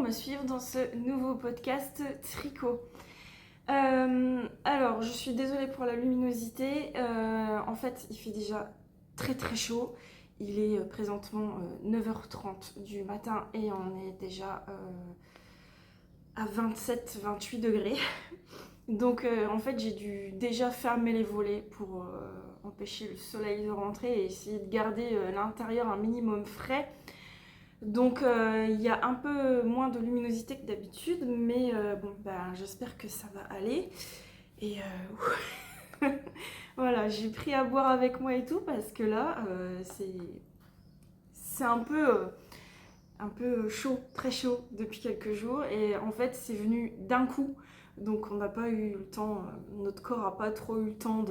me suivre dans ce nouveau podcast tricot. Alors, je suis désolée pour la luminosité. En fait, il fait déjà très très chaud. Il est présentement 9h30 du matin et on est déjà à 27-28 degrés. Donc en fait, j'ai dû déjà fermer les volets pour empêcher le soleil de rentrer et essayer de garder l'intérieur un minimum frais. Donc il y a un peu moins de luminosité que d'habitude, mais bon, j'espère que ça va aller. Et voilà, j'ai pris à boire avec moi et tout parce que là, c'est un peu chaud, très chaud depuis quelques jours. Et en fait, c'est venu d'un coup. Donc on n'a pas eu le temps, notre corps n'a pas trop eu le temps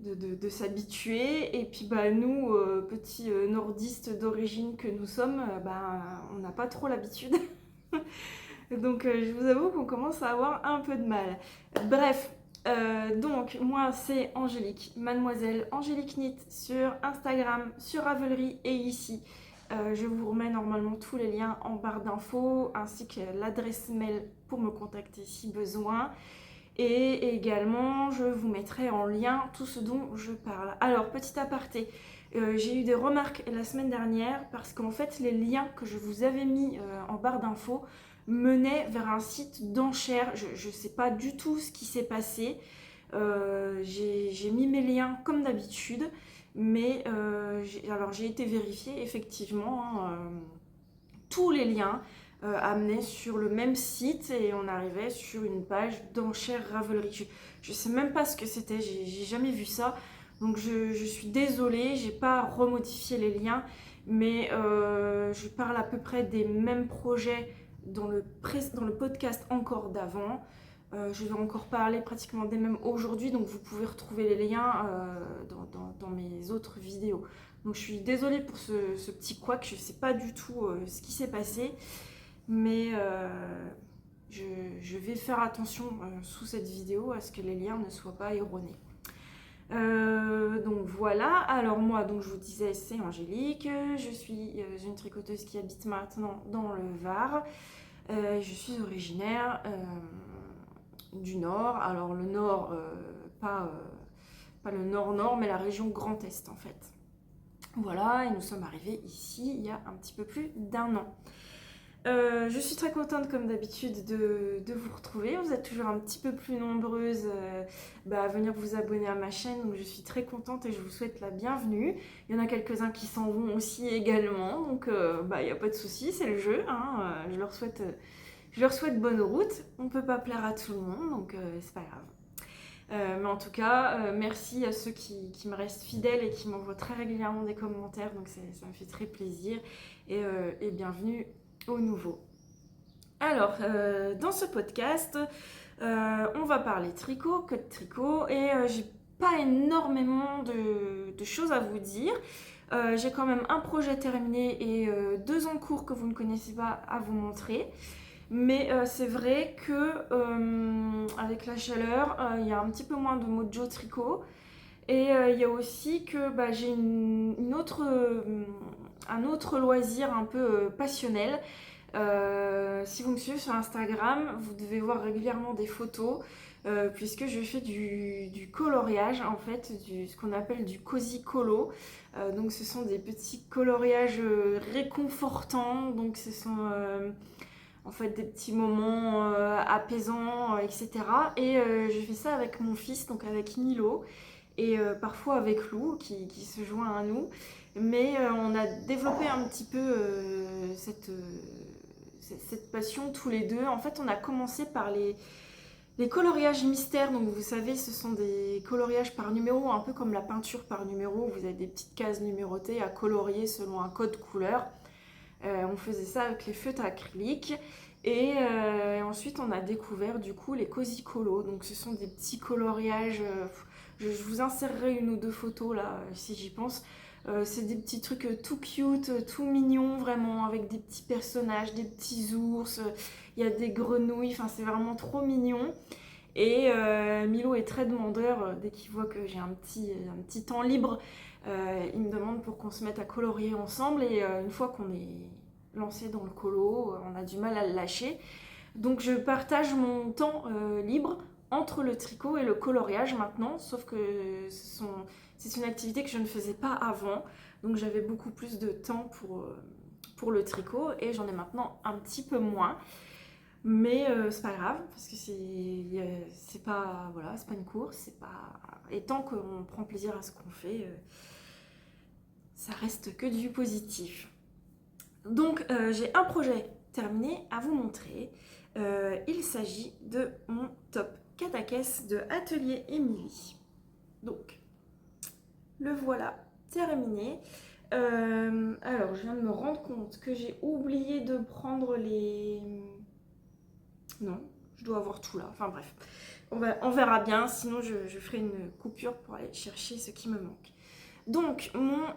de s'habituer. Et puis nous, petits nordistes d'origine que nous sommes, on n'a pas trop l'habitude. Donc je vous avoue qu'on commence à avoir un peu de mal. Bref, donc moi c'est Angélique, mademoiselle Angélique Knit sur Instagram, sur Ravelry et ici. Je vous remets normalement tous les liens en barre d'infos ainsi que l'adresse mail pour me contacter si besoin. Et également, je vous mettrai en lien tout ce dont je parle. Alors, petit aparté, j'ai eu des remarques la semaine dernière parce qu'en fait, les liens que je vous avais mis en barre d'infos menaient vers un site d'enchères. Je ne sais pas du tout ce qui s'est passé. J'ai mis mes liens comme d'habitude, mais j'ai été vérifier effectivement tous les liens amenait sur le même site et on arrivait sur une page d'enchères Ravelry. Je sais même pas ce que c'était, j'ai jamais vu ça. Donc je suis désolée, j'ai pas remodifié les liens, mais je parle à peu près des mêmes projets dans le podcast encore d'avant. Je vais encore parler pratiquement des mêmes aujourd'hui, donc vous pouvez retrouver les liens dans mes autres vidéos. Donc je suis désolée pour ce petit couac, je sais pas du tout ce qui s'est passé. Mais je vais faire attention sous cette vidéo à ce que les liens ne soient pas erronés. Donc voilà, alors moi, donc je vous disais, c'est Angélique, je suis une tricoteuse qui habite maintenant dans le Var. Je suis originaire du Nord, alors le Nord, pas le Nord-Nord, mais la région Grand Est en fait. Voilà, et nous sommes arrivés ici il y a un petit peu plus d'un an. Je suis très contente comme d'habitude de vous retrouver. Vous êtes toujours un petit peu plus nombreuses à venir vous abonner à ma chaîne, donc je suis très contente et je vous souhaite la bienvenue. Il y en a quelques-uns qui s'en vont aussi également, donc il n'y a pas de souci, c'est le jeu. Je leur souhaite bonne route. On ne peut pas plaire à tout le monde, donc c'est pas grave. Mais en tout cas, merci à ceux qui me restent fidèles et qui m'envoient très régulièrement des commentaires, donc ça me fait très plaisir. Et bienvenue au nouveau. Alors, dans ce podcast, on va parler tricot, que de tricot, et j'ai pas énormément de choses à vous dire. J'ai quand même un projet terminé et 2 en cours que vous ne connaissez pas à vous montrer. Mais c'est vrai que avec la chaleur, il y a un petit peu moins de mojo tricot. Et il y a aussi que j'ai un autre loisir un peu passionnel. Si vous me suivez sur Instagram, vous devez voir régulièrement des photos puisque je fais du coloriage en fait, ce qu'on appelle du cozy colo. Donc ce sont des petits coloriages réconfortants, donc ce sont en fait des petits moments apaisants, etc. Et je fais ça avec mon fils, donc avec Milo, et parfois avec Lou qui se joint à nous. Mais on a développé un petit peu cette passion tous les deux. En fait, on a commencé par les coloriages mystères. Donc vous savez, ce sont des coloriages par numéro, un peu comme la peinture par numéro. Vous avez des petites cases numérotées à colorier selon un code couleur. On faisait ça avec les feutres acryliques. Et ensuite, on a découvert du coup les cozy colos. Donc ce sont des petits coloriages. Je vous insérerai une ou deux photos là, si j'y pense. C'est des petits trucs tout cute, tout mignons, vraiment, avec des petits personnages, des petits ours. Il y a des grenouilles, enfin c'est vraiment trop mignon. Et Milo est très demandeur. Dès qu'il voit que j'ai un petit temps libre, il me demande pour qu'on se mette à colorier ensemble. Et une fois qu'on est lancé dans le colo, on a du mal à le lâcher. Donc je partage mon temps libre entre le tricot et le coloriage maintenant, sauf que c'est une activité que je ne faisais pas avant, donc j'avais beaucoup plus de temps pour le tricot et j'en ai maintenant un petit peu moins. Mais c'est pas grave, parce que c'est pas, voilà, c'est pas une course, c'est pas... Et tant qu'on prend plaisir à ce qu'on fait, ça reste que du positif. Donc j'ai un projet terminé à vous montrer. Il s'agit de mon top cataquès de Atelier Émilie. Donc, le voilà terminé. Alors, je viens de me rendre compte que j'ai oublié de prendre les... Non, je dois avoir tout là. Enfin bref, on verra bien. Sinon, je ferai une coupure pour aller chercher ce qui me manque. Donc, mon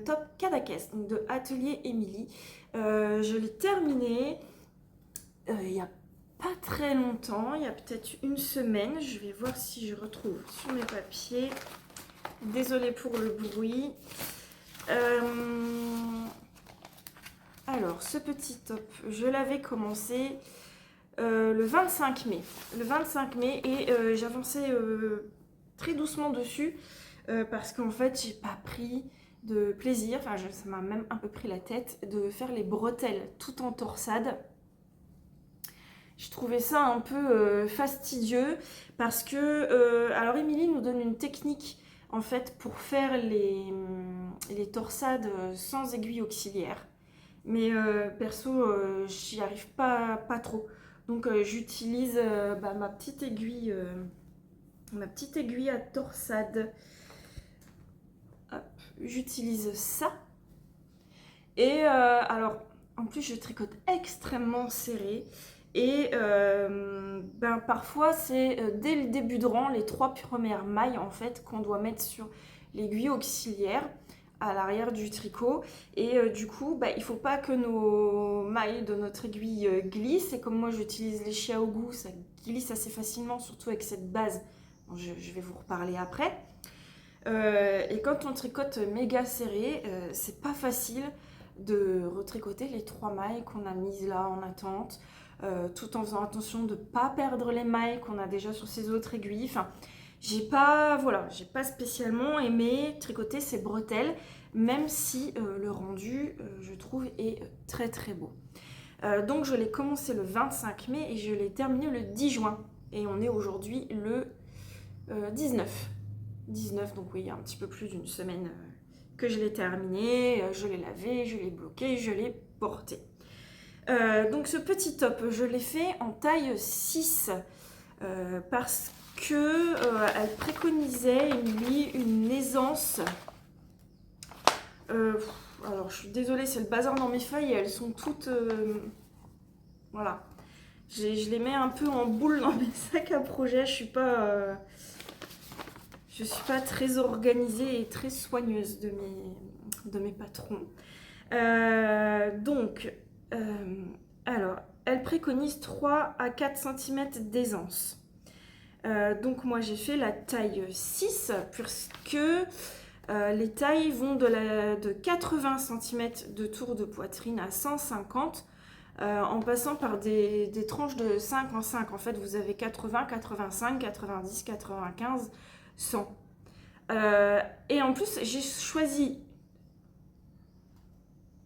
top cataquès de Atelier Émilie, je l'ai terminé il y a pas très longtemps, il y a peut-être une semaine. Je vais voir si je retrouve sur mes papiers. Désolée pour le bruit. Alors, ce petit top, je l'avais commencé le 25 mai. Le 25 mai et j'avançais très doucement dessus parce qu'en fait, j'ai pas pris de plaisir. Enfin, ça m'a même un peu pris la tête de faire les bretelles tout en torsade. Je trouvais ça un peu fastidieux parce que, alors Émilie nous donne une technique en fait pour faire les torsades sans aiguille auxiliaire. Mais perso, j'y arrive pas trop. Donc j'utilise ma petite aiguille à torsade. Hop, j'utilise ça. Et alors, en plus je tricote extrêmement serré. Et parfois c'est dès le début de rang, les 3 premières mailles en fait qu'on doit mettre sur l'aiguille auxiliaire à l'arrière du tricot. Et du coup il ne faut pas que nos mailles de notre aiguille glissent. Et comme moi j'utilise les Xiaogu, ça glisse assez facilement, surtout avec cette base dont je vais vous reparler après. Et quand on tricote méga serré, c'est pas facile de retricoter les 3 mailles qu'on a mises là en attente. Tout en faisant attention de ne pas perdre les mailles qu'on a déjà sur ces autres aiguilles. Enfin, j'ai pas spécialement aimé tricoter ces bretelles, même si le rendu, je trouve, est très très beau. Donc je l'ai commencé le 25 mai et je l'ai terminé le 10 juin. Et on est aujourd'hui le 19. 19, donc oui, il y a un petit peu plus d'une semaine que je l'ai terminé. Je l'ai lavé, je l'ai bloqué, je l'ai porté. Donc ce petit top, je l'ai fait en taille 6 parce que elle préconisait une aisance. Alors je suis désolée, c'est le bazar dans mes feuilles et elles sont toutes... voilà. Je les mets un peu en boule dans mes sacs à projet. Je suis pas très organisée et très soigneuse de mes patrons. Alors, elle préconise 3 à 4 cm d'aisance. Donc moi j'ai fait la taille 6 puisque les tailles vont de 80 cm de tour de poitrine à 150 en passant par des tranches de 5 en 5. En fait, vous avez 80, 85, 90, 95, 100. Et en plus, j'ai choisi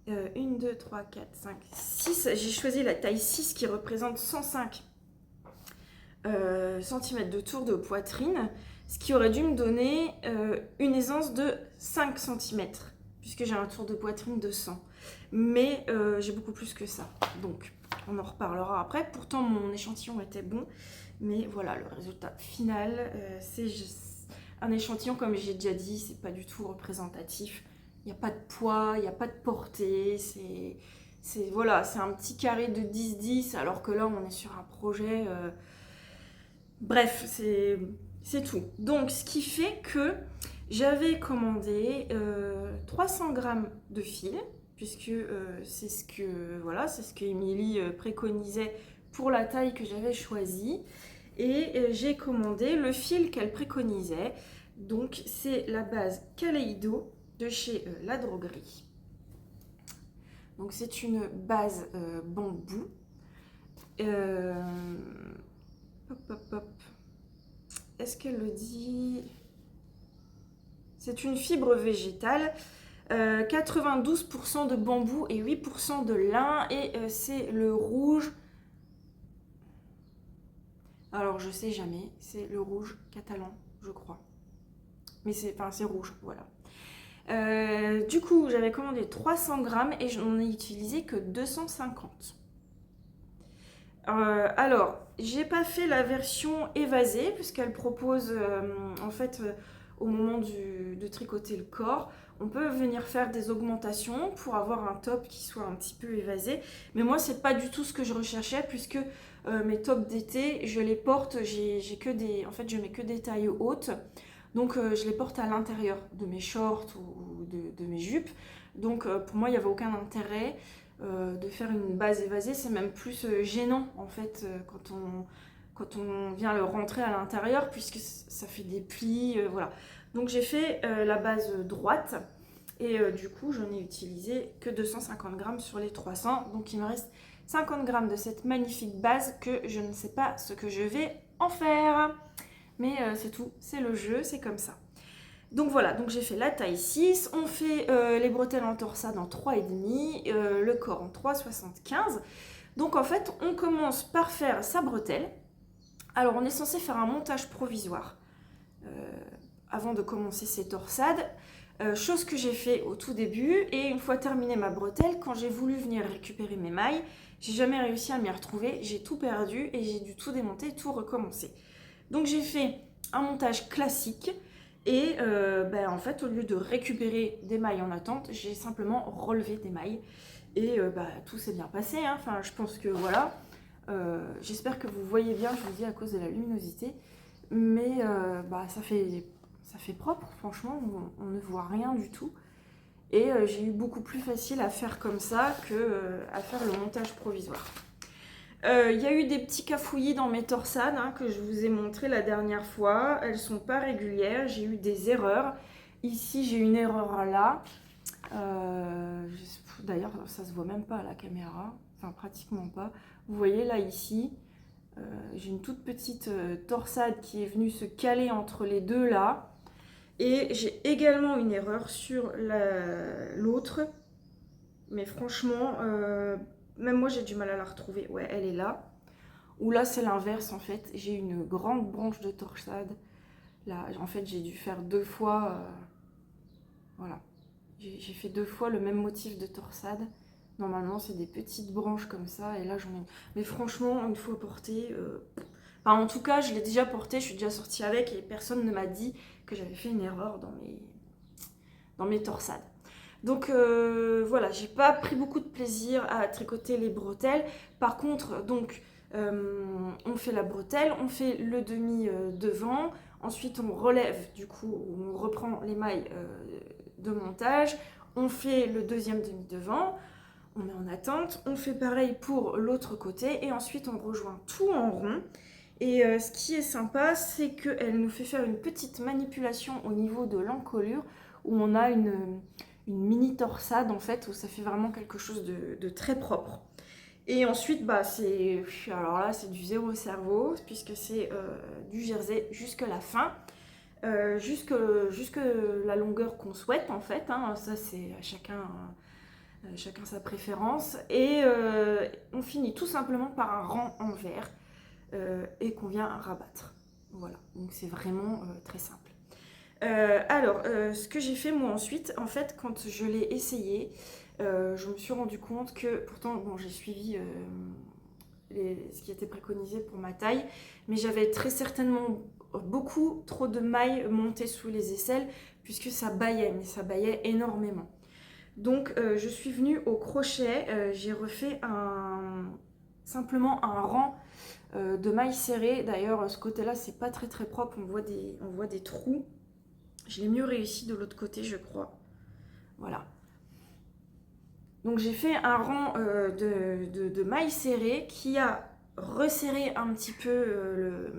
1, 2, 3, 4, 5, 6. J'ai choisi la taille 6 qui représente 105 cm de tour de poitrine, ce qui aurait dû me donner une aisance de 5 cm, puisque j'ai un tour de poitrine de 100. Mais j'ai beaucoup plus que ça, donc on en reparlera après. Pourtant mon échantillon était bon, mais voilà, le résultat final, c'est un échantillon, comme j'ai déjà dit, c'est pas du tout représentatif. Il n'y a pas de poids, il n'y a pas de portée, voilà, c'est un petit carré de 10-10, alors que là on est sur un projet... Bref, c'est tout. Donc ce qui fait que j'avais commandé 300 g de fil, puisque c'est ce que Émilie préconisait pour la taille que j'avais choisie. Et j'ai commandé le fil qu'elle préconisait. Donc c'est la base Kaleido de chez La Droguerie. Donc c'est une base bambou. Hop, hop, hop. Est-ce qu'elle le dit? C'est une fibre végétale. 92% de bambou et 8% de lin. Et c'est le rouge. Alors je sais jamais. C'est le rouge catalan, je crois. Mais c'est rouge, voilà. Du coup, j'avais commandé 300 grammes et je n'en ai utilisé que 250. Alors, j'ai pas fait la version évasée puisqu'elle propose en fait au moment de tricoter le corps, on peut venir faire des augmentations pour avoir un top qui soit un petit peu évasé. Mais moi, c'est pas du tout ce que je recherchais puisque mes tops d'été, je les porte, j'ai que des, en fait, je mets que des tailles hautes. Donc je les porte à l'intérieur de mes shorts ou de mes jupes. Donc pour moi, il n'y avait aucun intérêt de faire une base évasée. C'est même plus gênant en fait quand on vient le rentrer à l'intérieur puisque ça fait des plis. Voilà. Donc j'ai fait la base droite et du coup, je n'ai utilisé que 250 grammes sur les 300. Donc il me reste 50 grammes de cette magnifique base que je ne sais pas ce que je vais en faire. Mais c'est tout, c'est le jeu, c'est comme ça. Donc voilà, donc j'ai fait la taille 6, on fait les bretelles en torsade en 3,5, le corps en 3,75. Donc en fait, on commence par faire sa bretelle. Alors on est censé faire un montage provisoire avant de commencer ses torsades. Chose que j'ai fait au tout début, et une fois terminée ma bretelle, quand j'ai voulu venir récupérer mes mailles, j'ai jamais réussi à m'y retrouver, j'ai tout perdu et j'ai dû tout démonter, tout recommencer. Donc j'ai fait un montage classique et en fait au lieu de récupérer des mailles en attente, j'ai simplement relevé des mailles et tout s'est bien passé, hein. Enfin je pense que voilà, j'espère que vous voyez bien, je vous dis à cause de la luminosité, mais ça fait propre, franchement on ne voit rien du tout et j'ai eu beaucoup plus facile à faire comme ça que à faire le montage provisoire. Il y a eu des petits cafouillis dans mes torsades hein, que je vous ai montré la dernière fois. Elles sont pas régulières, j'ai eu des erreurs. Ici, j'ai une erreur là. D'ailleurs, ça se voit même pas à la caméra. Enfin, pratiquement pas. Vous voyez là, ici, j'ai une toute petite torsade qui est venue se caler entre les deux là. Et j'ai également une erreur sur l'autre. Mais franchement... même moi j'ai du mal à la retrouver. Ouais, elle est là. Ou là c'est l'inverse en fait. J'ai une grande branche de torsade. Là, en fait j'ai dû faire 2 fois. Voilà. J'ai fait 2 fois le même motif de torsade. Normalement c'est des petites branches comme ça. Et là j'en ai. Mais franchement, une fois portée. Enfin, en tout cas, je l'ai déjà portée, je suis déjà sortie avec et personne ne m'a dit que j'avais fait une erreur dans mes torsades. Donc voilà, j'ai pas pris beaucoup de plaisir à tricoter les bretelles. Par contre, donc on fait la bretelle, on fait le demi devant, ensuite on relève, du coup, on reprend les mailles de montage, on fait le deuxième demi devant, on met en attente, on fait pareil pour l'autre côté et ensuite on rejoint tout en rond. Et ce qui est sympa, c'est qu'elle nous fait faire une petite manipulation au niveau de l'encolure où on a une mini torsade en fait, où ça fait vraiment quelque chose de très propre. Et ensuite, alors là, c'est du zéro cerveau, puisque c'est du jersey jusque la fin, jusque la longueur qu'on souhaite en fait, hein. Ça c'est à chacun sa préférence. Et on finit tout simplement par un rang en vert et qu'on vient rabattre. Voilà, donc c'est vraiment très simple. Ce que j'ai fait moi ensuite, en fait, quand je l'ai essayé, je me suis rendu compte que, pourtant, bon, j'ai suivi ce qui était préconisé pour ma taille, mais j'avais très certainement beaucoup trop de mailles montées sous les aisselles, puisque ça bâillait, mais ça bâillait énormément. Donc, je suis venue au crochet, j'ai refait simplement un rang de mailles serrées. D'ailleurs, ce côté-là, c'est pas très très propre, on voit des trous. Je l'ai mieux réussi de l'autre côté, je crois. Voilà. Donc j'ai fait un rang de mailles serrées qui a resserré un petit peu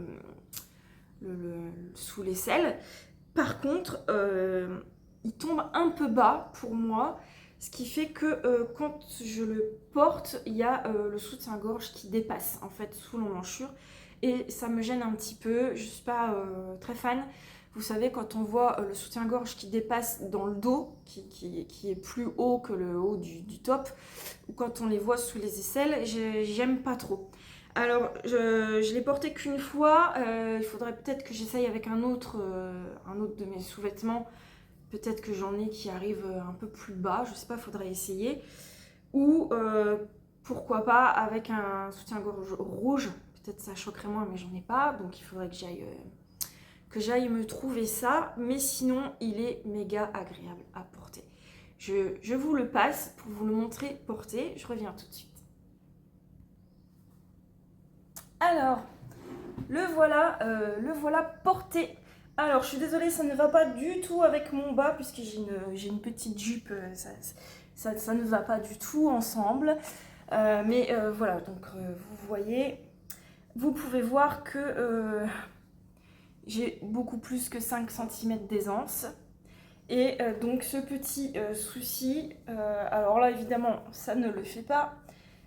sous l'aisselle. Par contre, il tombe un peu bas pour moi. Ce qui fait que quand je le porte, il y a le soutien-gorge qui dépasse en fait sous l'emmanchure. Et ça me gêne un petit peu, je suis pas très fan. Vous savez, quand on voit le soutien-gorge qui dépasse dans le dos, qui est plus haut que le haut du top, ou quand on les voit sous les aisselles, j'aime pas trop. Alors, je l'ai porté qu'une fois, il faudrait peut-être que j'essaye avec un autre de mes sous-vêtements. Peut-être que j'en ai qui arrivent un peu plus bas, je sais pas, il faudrait essayer. Ou pourquoi pas avec un soutien-gorge rouge, peut-être ça choquerait moins, mais j'en ai pas, donc il faudrait que j'aille me trouver ça. Mais sinon, il est méga agréable à porter. Je vous le passe pour vous le montrer porté, je reviens tout de suite. Alors, le voilà porté. Alors, je suis désolée, ça ne va pas du tout avec mon bas, puisque j'ai une petite jupe, ça ne va pas du tout ensemble. Mais voilà, donc vous voyez, vous pouvez voir que j'ai beaucoup plus que 5 cm d'aisance. Et donc ce petit souci, alors là évidemment ça ne le fait pas,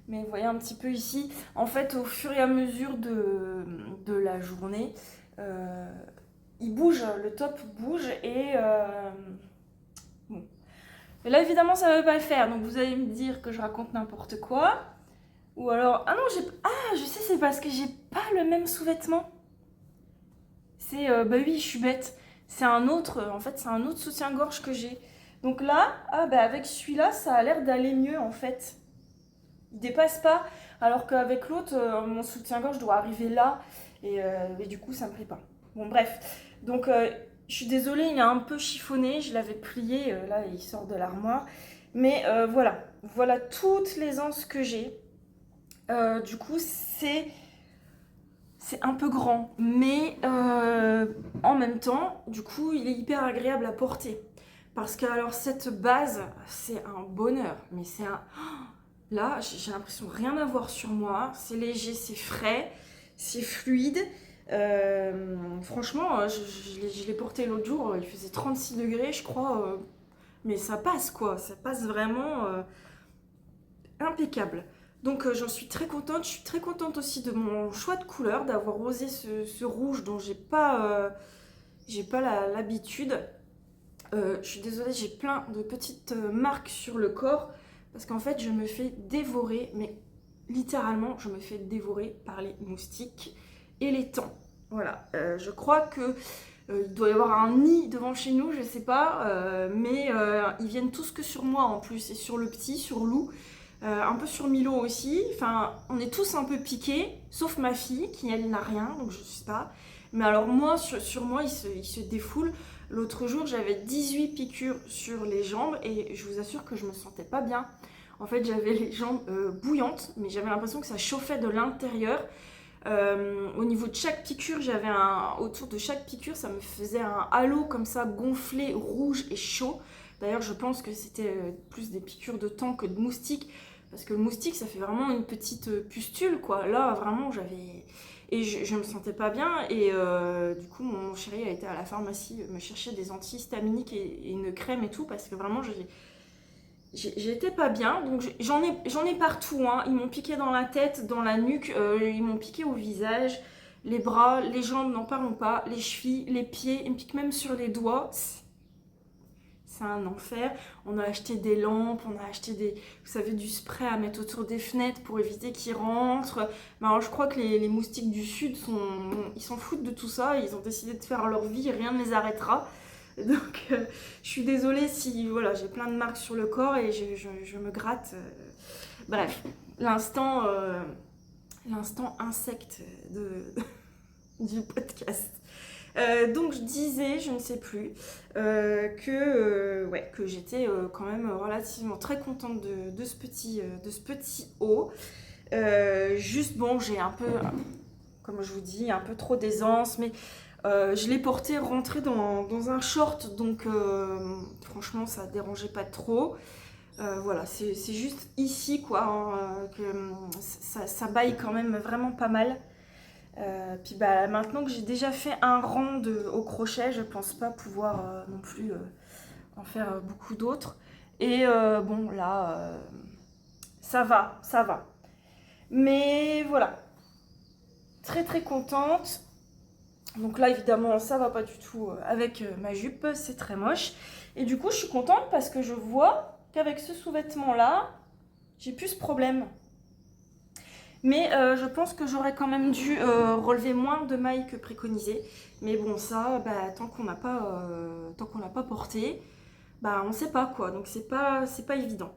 mais vous voyez un petit peu ici, en fait au fur et à mesure de la journée, il bouge, le top bouge et bon. Mais là évidemment ça ne va pas le faire, donc vous allez me dire que je raconte n'importe quoi, ou alors, ah non, je sais, c'est parce que j'ai pas le même sous-vêtement. C'est, bah oui, je suis bête. C'est un autre, en fait, c'est un autre soutien-gorge que j'ai. Donc là, ah bah avec celui-là, ça a l'air d'aller mieux en fait. Il dépasse pas, alors qu'avec l'autre, mon soutien-gorge doit arriver là, et du coup, ça me plaît pas. Bon, bref. Donc, je suis désolée, il est un peu chiffonné, je l'avais plié, là, il sort de l'armoire. Mais voilà toutes les anses que j'ai. Du coup, c'est un peu grand, mais en même temps, du coup, il est hyper agréable à porter. Parce que alors cette base, c'est un bonheur, mais c'est un... Là, j'ai l'impression de rien avoir sur moi. C'est léger, c'est frais, c'est fluide. Franchement, je l'ai porté l'autre jour, il faisait 36 degrés, je crois. Mais ça passe, quoi. Ça passe vraiment impeccable. Donc j'en suis très contente. Je suis très contente aussi de mon choix de couleur, d'avoir osé ce rouge dont j'ai pas l'habitude. Je suis désolée, j'ai plein de petites marques sur le corps parce qu'en fait je me fais dévorer, mais littéralement je me fais dévorer par les moustiques et les tans. Voilà, je crois que il doit y avoir un nid devant chez nous, je sais pas, mais ils viennent tous que sur moi en plus, et sur le petit, sur Lou, un peu sur Milo aussi. Enfin, on est tous un peu piqués, sauf ma fille qui elle n'a rien, donc je sais pas. Mais alors moi, sur moi, il se défoule. L'autre jour, j'avais 18 piqûres sur les jambes et je vous assure que je me sentais pas bien. En fait, j'avais les jambes bouillantes, mais j'avais l'impression que ça chauffait de l'intérieur. Au niveau de chaque piqûre, autour de chaque piqûre, ça me faisait un halo comme ça, gonflé, rouge et chaud. D'ailleurs, je pense que c'était plus des piqûres de thon que de moustiques, parce que le moustique, ça fait vraiment une petite pustule, quoi. Là, vraiment, j'avais... Et je me sentais pas bien, et du coup, mon chéri a été à la pharmacie me chercher des antihistaminiques et une crème et tout, parce que vraiment, j'étais pas bien. Donc j'en ai partout, hein. Ils m'ont piqué dans la tête, dans la nuque, ils m'ont piqué au visage, les bras, les jambes, n'en parlons pas, les chevilles, les pieds, ils me piquent même sur les doigts. C'est un enfer. On a acheté des lampes, on a acheté vous savez, du spray à mettre autour des fenêtres pour éviter qu'ils rentrent. Mais alors je crois que les moustiques du sud ils s'en foutent de tout ça. Ils ont décidé de faire leur vie et rien ne les arrêtera. Donc je suis désolée si voilà, j'ai plein de marques sur le corps et je me gratte. Bref, l'instant insecte du podcast. Donc je disais, je ne sais plus, que j'étais quand même relativement très contente de ce petit haut. Juste bon, j'ai un peu, comme je vous dis, un peu trop d'aisance, mais je l'ai porté rentré dans un short, donc franchement ça dérangeait pas trop. Voilà, c'est juste ici quoi, hein, que ça baille quand même vraiment pas mal. Puis bah, maintenant que j'ai déjà fait un rang au crochet, je pense pas pouvoir non plus en faire beaucoup d'autres. Et bon, là, ça va, ça va. Mais voilà, très très contente. Donc là, évidemment, ça va pas du tout avec ma jupe, c'est très moche. Et du coup, je suis contente parce que je vois qu'avec ce sous-vêtement-là, j'ai plus ce problème. Mais je pense que j'aurais quand même dû relever moins de mailles que préconisé. Mais bon, ça, bah, tant qu'on n'a pas porté, bah, on ne sait pas quoi. Donc c'est pas évident.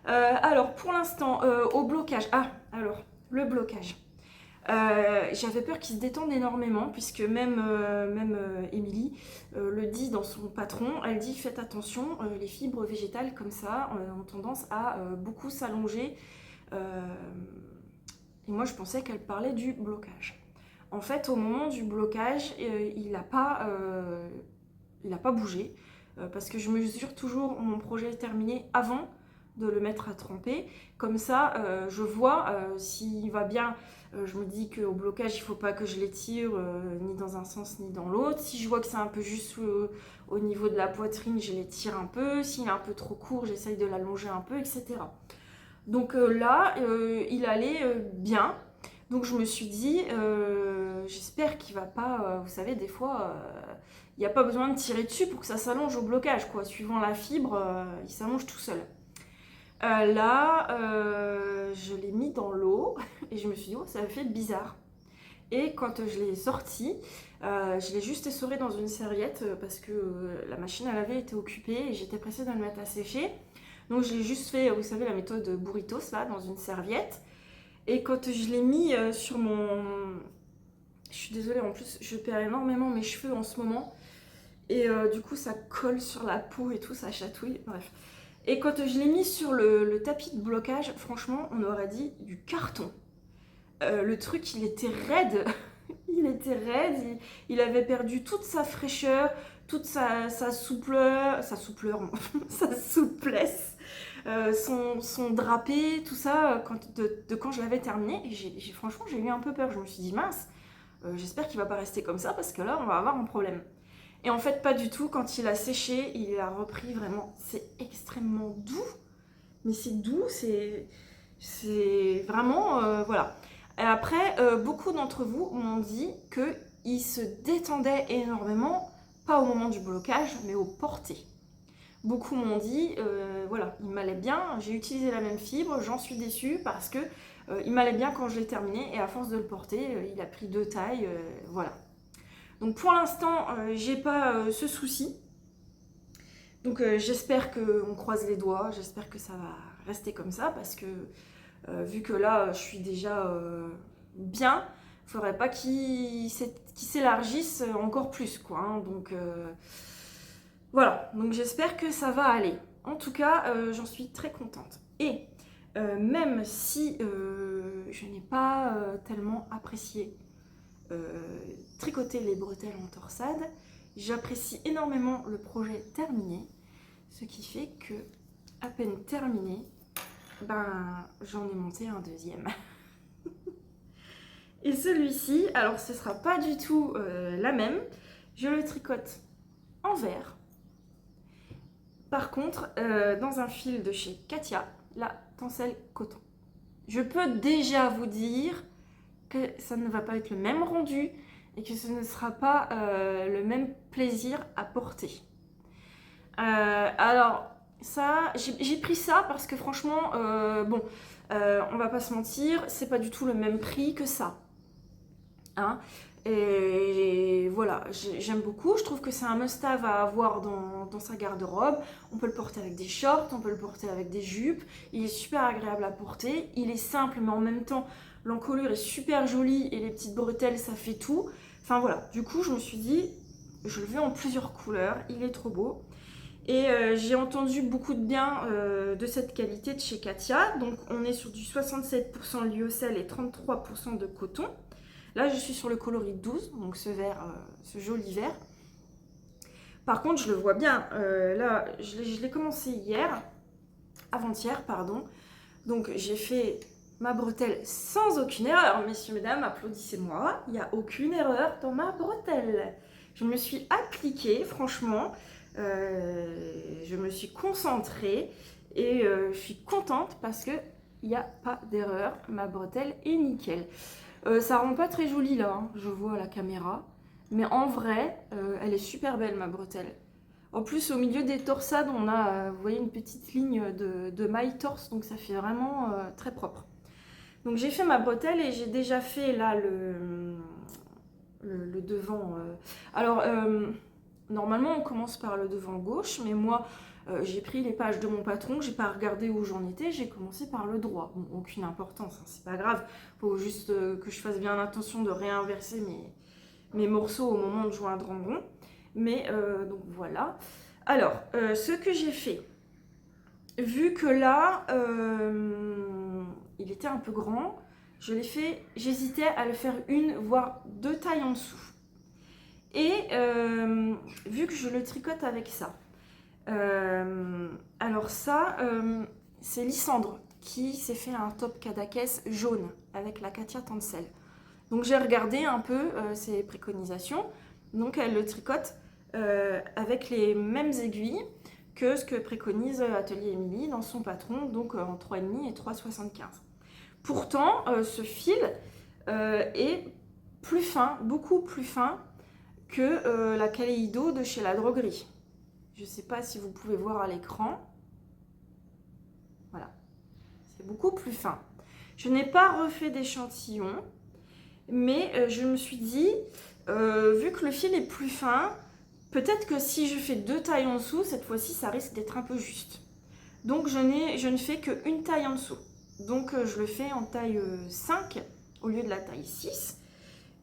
Alors pour l'instant, au blocage. Ah, alors, le blocage. J'avais peur qu'il se détende énormément, puisque même Émilie le dit dans son patron. Elle dit faites attention, les fibres végétales comme ça ont tendance à beaucoup s'allonger. Et moi je pensais qu'elle parlait du blocage. En fait, au moment du blocage, il n'a pas bougé, parce que je mesure toujours mon projet terminé avant de le mettre à tremper. Comme ça, je vois s'il va bien. Je me dis qu'au blocage, il ne faut pas que je l'étire ni dans un sens ni dans l'autre. Si je vois que c'est un peu juste au niveau de la poitrine, je l'étire un peu. S'il est un peu trop court, j'essaye de l'allonger un peu, etc. Donc là, il allait bien. Donc je me suis dit, j'espère qu'il va pas... vous savez, des fois, il n'y a pas besoin de tirer dessus pour que ça s'allonge au blocage, quoi. Suivant la fibre, il s'allonge tout seul. Là, je l'ai mis dans l'eau et je me suis dit, oh, ça fait bizarre. Et quand je l'ai sorti, je l'ai juste essoré dans une serviette parce que la machine à laver était occupée et j'étais pressée de le mettre à sécher. Donc je l'ai juste fait, vous savez, la méthode burritos, là, dans une serviette. Et quand je l'ai mis sur mon... Je suis désolée, en plus, je perds énormément mes cheveux en ce moment. Et du coup, ça colle sur la peau et tout, ça chatouille, bref. Et quand je l'ai mis sur le tapis de blocage, franchement, on aurait dit du carton. Le truc, il était raide. Il était raide, il avait perdu toute sa fraîcheur, toute sa soupleur, sa souplesse, son drapé, tout ça, quand je l'avais terminé. Et franchement, j'ai eu un peu peur. Je me suis dit, mince, j'espère qu'il va pas rester comme ça parce que là, on va avoir un problème. Et en fait, pas du tout. Quand il a séché, il a repris vraiment. C'est extrêmement doux. Mais c'est doux, c'est vraiment... voilà. Et après, beaucoup d'entre vous m'ont dit qu'il se détendait énormément, pas au moment du blocage, mais au porté. Beaucoup m'ont dit, voilà, il m'allait bien, j'ai utilisé la même fibre, j'en suis déçue parce que il m'allait bien quand je l'ai terminé et à force de le porter, il a pris 2 tailles, voilà. Donc pour l'instant, j'ai pas ce souci. Donc j'espère qu'on croise les doigts, j'espère que ça va rester comme ça parce que vu que là je suis déjà bien, il ne faudrait pas qu'il s'élargisse encore plus quoi. Hein. Donc voilà, donc j'espère que ça va aller. En tout cas, j'en suis très contente. Et même si je n'ai pas tellement apprécié tricoter les bretelles en torsade, j'apprécie énormément le projet terminé, ce qui fait que, à peine terminé, ben, j'en ai monté un deuxième. Et celui-ci, alors ce sera pas du tout la même, je le tricote en vert. Par contre, dans un fil de chez Katia, la tencelle coton. Je peux déjà vous dire que ça ne va pas être le même rendu et que ce ne sera pas le même plaisir à porter. Alors, ça, j'ai pris ça parce que franchement, bon, on va pas se mentir, c'est pas du tout le même prix que ça. Hein, et voilà, j'aime beaucoup, je trouve que c'est un must-have à avoir dans sa garde-robe. On peut le porter avec des shorts, on peut le porter avec des jupes, il est super agréable à porter, il est simple mais en même temps l'encolure est super jolie et les petites bretelles ça fait tout. Enfin voilà, du coup je me suis dit, je le veux en plusieurs couleurs, il est trop beau. Et j'ai entendu beaucoup de bien de cette qualité de chez Katia, donc on est sur du 67% lyocell et 33% de coton. Là, je suis sur le coloris 12, donc ce vert, ce joli vert. Par contre, je le vois bien. Là, je l'ai commencé hier, avant-hier, pardon. Donc, j'ai fait ma bretelle sans aucune erreur. Messieurs, mesdames, applaudissez-moi. Il n'y a aucune erreur dans ma bretelle. Je me suis appliquée, franchement. Je me suis concentrée et je suis contente parce qu'il n'y a pas d'erreur. Ma bretelle est nickel. Ça rend pas très joli là, hein, je vois à la caméra. Mais en vrai, elle est super belle ma bretelle. En plus, au milieu des torsades, on a, vous voyez, une petite ligne de maille torse, donc ça fait vraiment très propre. Donc j'ai fait ma bretelle et j'ai déjà fait là le devant. Alors, normalement, on commence par le devant gauche, mais moi, j'ai pris les pages de mon patron, j'ai pas regardé où j'en étais, j'ai commencé par le droit. Bon, aucune importance, hein, c'est pas grave. Faut juste que je fasse bien attention de réinverser mes morceaux au moment de joindre en rond. Mais donc voilà. Alors, ce que j'ai fait, vu que là, il était un peu grand, je l'ai fait, j'hésitais à le faire une, voire deux tailles en dessous. Et vu que je le tricote avec ça, alors ça, c'est Lysandre qui s'est fait un top Cadaqués jaune avec la Katia Tencel. Donc j'ai regardé un peu ses préconisations. Donc elle le tricote avec les mêmes aiguilles que ce que préconise Atelier Émilie dans son patron, donc en 3,5 et 3,75. Pourtant, ce fil est plus fin, beaucoup plus fin que la Kaleido de chez la droguerie. Je ne sais pas si vous pouvez voir à l'écran. Voilà, c'est beaucoup plus fin. Je n'ai pas refait d'échantillon, mais je me suis dit, vu que le fil est plus fin, peut-être que si je fais deux tailles en dessous, cette fois-ci, ça risque d'être un peu juste. Donc je ne fais qu'une taille en dessous. Donc je le fais en taille 5 au lieu de la taille 6.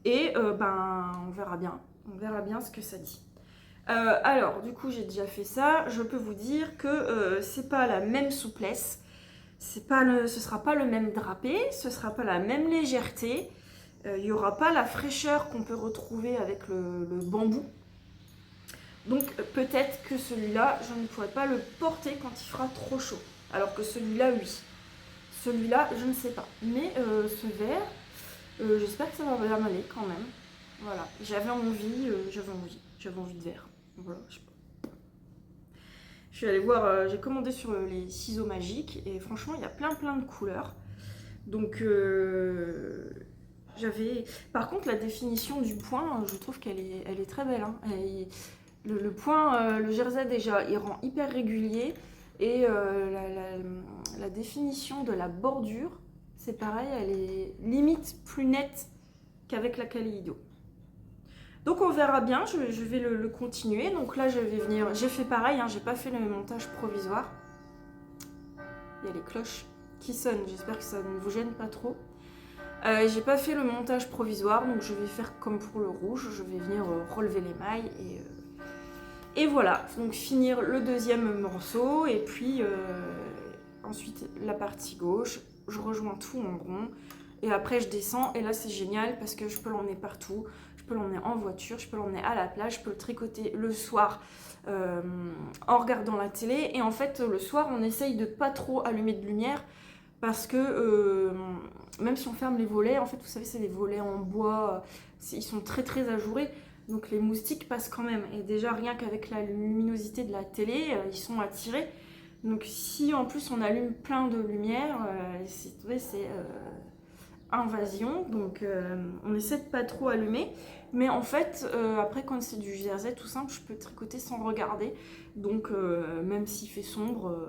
Et on verra bien. On verra bien ce que ça dit. Alors, du coup, j'ai déjà fait ça. Je peux vous dire que c'est pas la même souplesse. Ce sera pas le même drapé. Ce sera pas la même légèreté. Il n'y aura pas la fraîcheur qu'on peut retrouver avec le bambou. Donc peut-être que celui-là, je ne pourrai pas le porter quand il fera trop chaud. Alors que celui-là, oui. Celui-là, je ne sais pas. Mais ce vert, j'espère que ça va bien aller quand même. Voilà, j'avais envie de vert. Voilà, je suis allée voir, j'ai commandé sur les ciseaux magiques et franchement, il y a plein de couleurs. Donc par contre, la définition du point, je trouve qu'elle est très belle. Hein. Le point, le jersey déjà, il rend hyper régulier. Et la définition de la bordure, c'est pareil, elle est limite plus nette qu'avec la Kaleido. Donc on verra bien, je vais le continuer. Donc là, je vais venir, j'ai fait pareil, hein, j'ai pas fait le montage provisoire. Il y a les cloches qui sonnent, j'espère que ça ne vous gêne pas trop. J'ai pas fait le montage provisoire, donc je vais faire comme pour le rouge, je vais venir relever les mailles et voilà, donc finir le deuxième morceau et puis ensuite la partie gauche, je rejoins tout en rond et après je descends et là c'est génial parce que je peux l'emmener partout, je peux l'emmener en voiture, je peux l'emmener à la plage, je peux le tricoter le soir en regardant la télé et en fait le soir on essaye de pas trop allumer de lumière parce que même si on ferme les volets, en fait vous savez c'est des volets en bois, ils sont très ajourés. Donc les moustiques passent quand même. Et déjà, rien qu'avec la luminosité de la télé, ils sont attirés. Donc si en plus on allume plein de lumière, c'est invasion. Donc on essaie de pas trop allumer. Mais en fait, après quand c'est du jersey tout simple, je peux tricoter sans regarder. Donc même s'il fait sombre,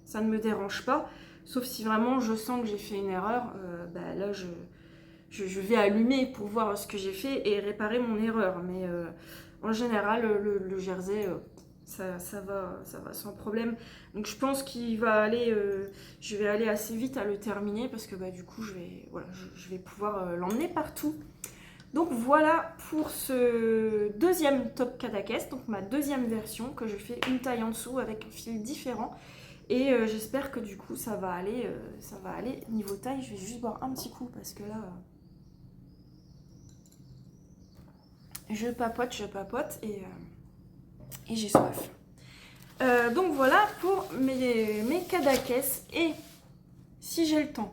ça ne me dérange pas. Sauf si vraiment je sens que j'ai fait une erreur, là je vais allumer pour voir ce que j'ai fait et réparer mon erreur. Mais en général, le jersey, ça va sans problème. Donc je pense qu'il va aller, je vais aller assez vite à le terminer parce que du coup, je vais pouvoir l'emmener partout. Donc voilà pour ce deuxième top Cadaqués, donc ma deuxième version que je fais une taille en dessous avec un fil différent. Et j'espère que du coup ça va aller niveau taille. Je vais juste boire un petit coup parce que là... Je papote et j'ai soif. Donc voilà pour mes Cadaqués. Et si j'ai le temps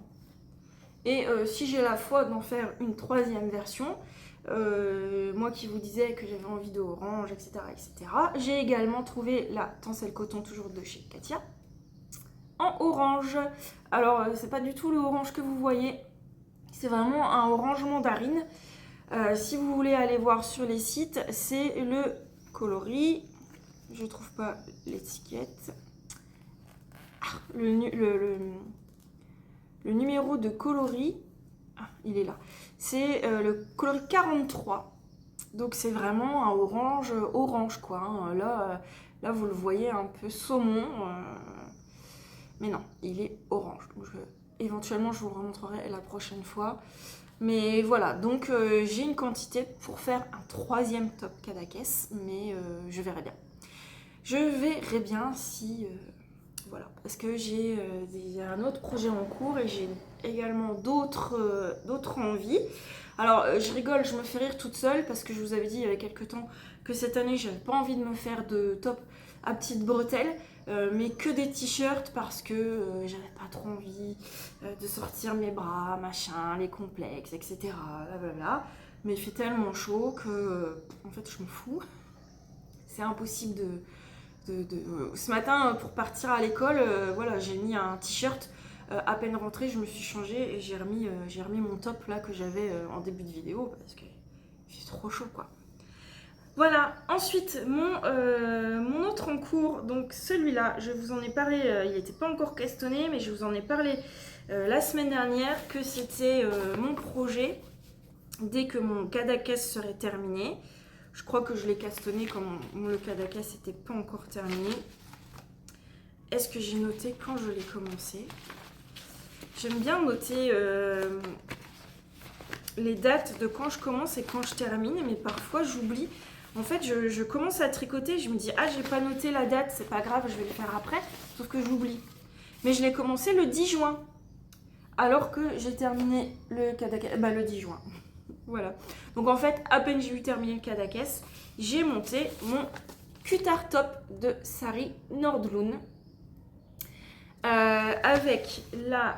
et si j'ai la foi d'en faire une troisième version, Moi qui vous disais que j'avais envie d'orange, etc., etc. J'ai également trouvé la tencelle coton, toujours de chez Katia, en orange. Alors, c'est pas du tout le orange que vous voyez, c'est vraiment un orange mandarine. Si vous voulez aller voir sur les sites, c'est le coloris. Je trouve pas l'étiquette. Le numéro de coloris, il est là. C'est le coloris 43. Donc c'est vraiment un orange quoi. Hein. Là, vous le voyez un peu saumon. Mais non, il est orange. Donc éventuellement, je vous le remontrerai la prochaine fois. Mais voilà, donc j'ai une quantité pour faire un 3e top Cadaqués. Mais je verrai bien. Je verrai bien si... voilà, parce que j'ai un autre projet en cours et j'ai également d'autres envies. Alors, je rigole, je me fais rire toute seule parce que je vous avais dit il y avait quelques temps que cette année, j'avais pas envie de me faire de top à petites bretelles, mais que des t-shirts parce que j'avais pas trop envie de sortir mes bras, machin, les complexes, etc. Blablabla. Mais il fait tellement chaud que, en fait, je m'en fous. C'est impossible ce matin, pour partir à l'école, voilà, j'ai mis un t-shirt. À peine rentrée, je me suis changée et j'ai remis mon top là que j'avais en début de vidéo parce qu'il fait trop chaud quoi. Voilà, ensuite mon autre en cours, donc celui-là, je vous en ai parlé, il n'était pas encore castonné, mais je vous en ai parlé la semaine dernière que c'était mon projet dès que mon Cadaqués serait terminé. Je crois que je l'ai castonné quand le Cadaqués n'était pas encore terminé. Est-ce que j'ai noté quand je l'ai commencé? J'aime bien noter les dates de quand je commence et quand je termine, mais parfois j'oublie. En fait, je commence à tricoter, je me dis « Ah, j'ai pas noté la date, c'est pas grave, je vais le faire après. » Sauf que j'oublie. Mais je l'ai commencé le 10 juin, alors que j'ai terminé le Cadaqués, le 10 juin. Voilà. Donc en fait, à peine j'ai eu terminé le Cadaqués, j'ai monté mon Cutard Top de Sari Nordlund. Avec la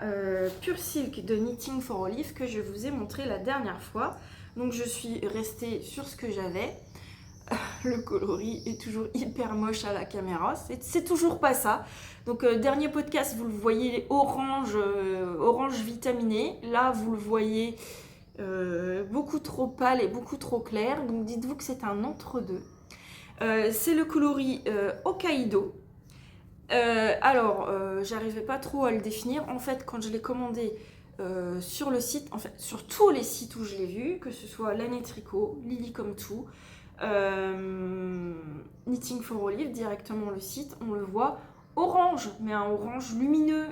Pure Silk de Knitting for Olive que je vous ai montré la dernière fois. Donc je suis restée sur ce que j'avais. Le coloris est toujours hyper moche à la caméra, c'est toujours pas ça. Donc dernier podcast, vous le voyez orange vitaminé. Là, vous le voyez beaucoup trop pâle et beaucoup trop clair. Donc dites-vous que c'est un entre-deux. C'est le coloris Hokkaido. J'arrivais pas trop à le définir. En fait, quand je l'ai commandé sur le site, en fait, sur tous les sites où je l'ai vu, que ce soit Laine Tricot, Lily Comme Tout, Knitting for Olive, directement le site, on le voit orange, mais un orange lumineux,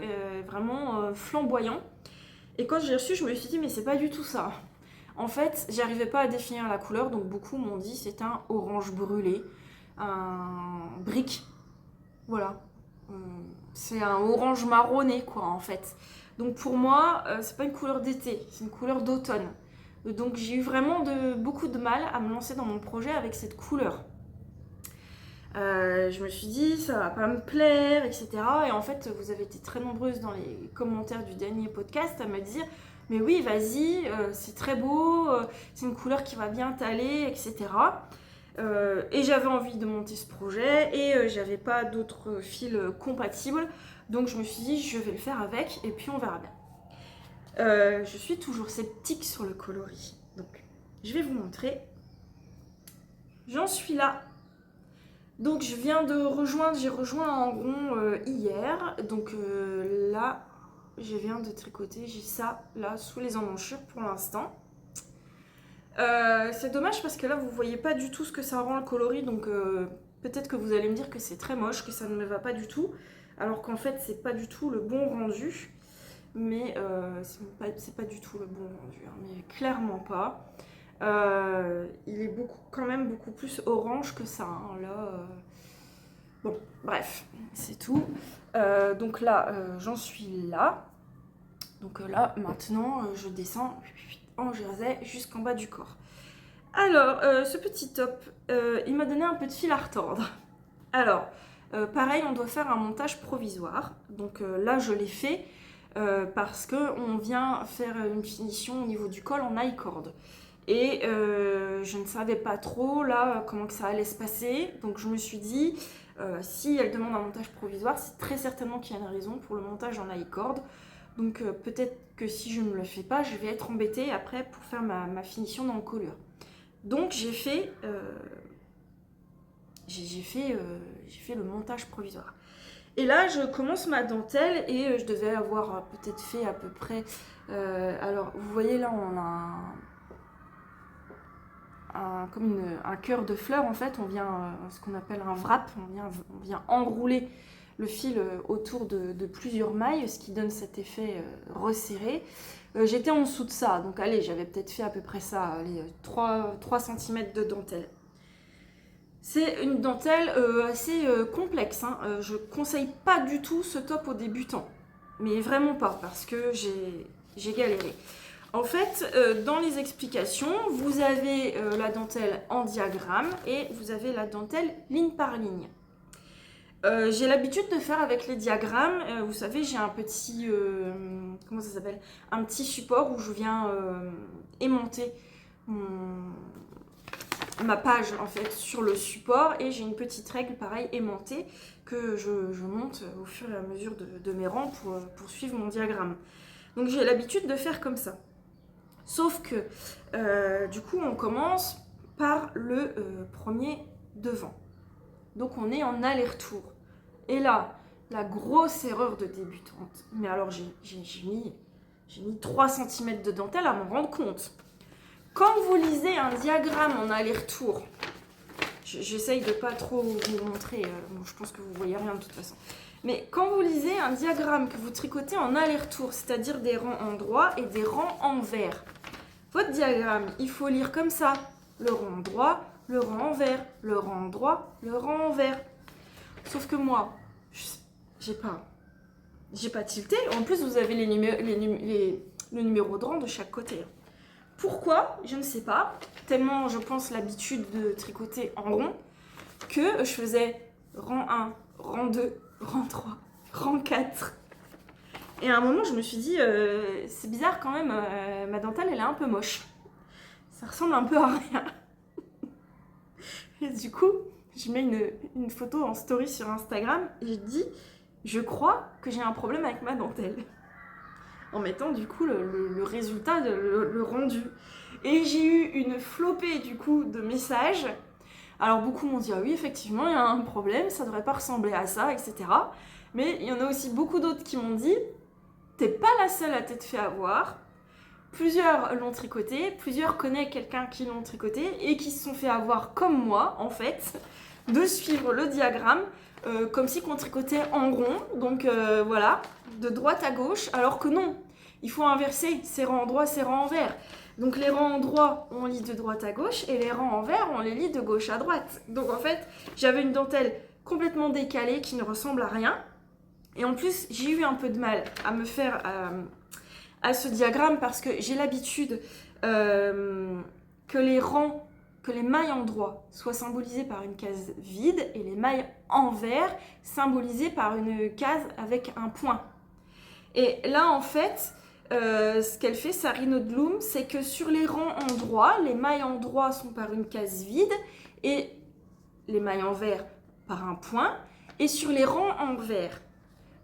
vraiment flamboyant. Et quand je l'ai reçu, je me suis dit, mais c'est pas du tout ça. En fait, j'arrivais pas à définir la couleur, donc beaucoup m'ont dit c'est un orange brûlé, un brick. Voilà. C'est un orange marronné quoi en fait. Donc pour moi c'est pas une couleur d'été, c'est une couleur d'automne. Donc j'ai eu vraiment beaucoup de mal à me lancer dans mon projet avec cette couleur. Je me suis dit ça va pas me plaire, etc. Et en fait vous avez été très nombreuses dans les commentaires du dernier podcast à me dire mais oui vas-y, c'est très beau, c'est une couleur qui va bien t'aller, etc. Et j'avais envie de monter ce projet et j'avais pas d'autres fils compatibles, donc je me suis dit je vais le faire avec et puis on verra bien. Je suis toujours sceptique sur le coloris, donc je vais vous montrer. J'en suis là. Donc je viens de rejoindre, j'ai rejoint en rond hier, donc là je viens de tricoter, j'ai ça là sous les emmanchures pour l'instant. C'est dommage parce que là vous voyez pas du tout ce que ça rend le coloris, donc peut-être que vous allez me dire que c'est très moche, que ça ne me va pas du tout, alors qu'en fait c'est pas du tout le bon rendu, mais c'est pas du tout le bon rendu, hein, mais clairement pas. Il est quand même beaucoup plus orange que ça, hein, là. Bon, bref, c'est tout. Donc là, j'en suis là. Donc là, maintenant, je descends en jersey jusqu'en bas du corps. Alors, ce petit top, il m'a donné un peu de fil à retordre. Alors, pareil, on doit faire un montage provisoire. Donc là, je l'ai fait parce qu'on vient faire une finition au niveau du col en high cord. Et je ne savais pas trop là comment que ça allait se passer. Donc je me suis dit, si elle demande un montage provisoire, c'est très certainement qu'il y a une raison pour le montage en high-cord. Donc peut-être que si je ne le fais pas, je vais être embêtée après pour faire ma finition d'encolure. Donc j'ai fait le montage provisoire. Et là, je commence ma dentelle et je devais avoir peut-être fait à peu près... alors, vous voyez là, on a comme un cœur de fleurs en fait. On vient, ce qu'on appelle un wrap, on vient enrouler le fil autour de plusieurs mailles, ce qui donne cet effet resserré. J'étais en dessous de ça, donc allez, j'avais peut-être fait à peu près ça, allez, 3 cm de dentelle. C'est une dentelle assez complexe, hein. Je ne conseille pas du tout ce top aux débutants, mais vraiment pas, parce que j'ai galéré. En fait, dans les explications, vous avez la dentelle en diagramme et vous avez la dentelle ligne par ligne. J'ai l'habitude de faire avec les diagrammes. Vous savez, j'ai un petit, comment ça s'appelle, un petit support où je viens aimanter ma page en fait sur le support et j'ai une petite règle pareil aimantée que je monte au fur et à mesure de mes rangs pour suivre mon diagramme. Donc j'ai l'habitude de faire comme ça. Sauf que du coup on commence par le premier devant. Donc on est en aller-retour. Et là, la grosse erreur de débutante. Mais alors j'ai mis 3 cm de dentelle à m'en rendre compte. Quand vous lisez un diagramme en aller-retour, j'essaye de pas trop vous montrer, je pense que vous voyez rien de toute façon. Mais quand vous lisez un diagramme que vous tricotez en aller-retour, c'est-à-dire des rangs en droit et des rangs en vert, votre diagramme, il faut lire comme ça. Le rang en droit, le rang en vert, le rang en droit, le rang en vert. Sauf que moi, j'ai pas tilté. En plus, vous avez le numéro de rang de chaque côté. Pourquoi? Je ne sais pas. Tellement, je pense, l'habitude de tricoter en rond que je faisais rang 1, rang 2, rang 3, rang 4. Et à un moment, je me suis dit, c'est bizarre quand même, ma dentelle, elle est un peu moche. Ça ressemble un peu à rien. Et du coup, je mets une photo en story sur Instagram et je dis, je crois que j'ai un problème avec ma dentelle. En mettant du coup le résultat, le rendu. Et j'ai eu une flopée du coup de messages. Alors beaucoup m'ont dit ah oui effectivement il y a un problème, ça devrait pas ressembler à ça, etc. Mais il y en a aussi beaucoup d'autres qui m'ont dit t'es pas la seule à t'être fait avoir. Plusieurs l'ont tricoté, plusieurs connaissent quelqu'un qui l'ont tricoté et qui se sont fait avoir comme moi en fait, de suivre le diagramme comme si qu'on tricotait en rond, donc voilà, de droite à gauche, alors que non, il faut inverser, c'est rang en droit, c'est rang en vert. Donc les rangs en droit, on lit de droite à gauche, et les rangs en vert, on les lit de gauche à droite. Donc en fait, j'avais une dentelle complètement décalée qui ne ressemble à rien, et en plus, j'ai eu un peu de mal à me faire à ce diagramme parce que j'ai l'habitude que les mailles en droit soient symbolisées par une case vide et les mailles en vert symbolisées par une case avec un point. Et là, en fait, ce qu'elle fait, Sarino Bloom, c'est que sur les rangs en droit, les mailles en droit sont par une case vide et les mailles en vert par un point. Et sur les rangs en vert,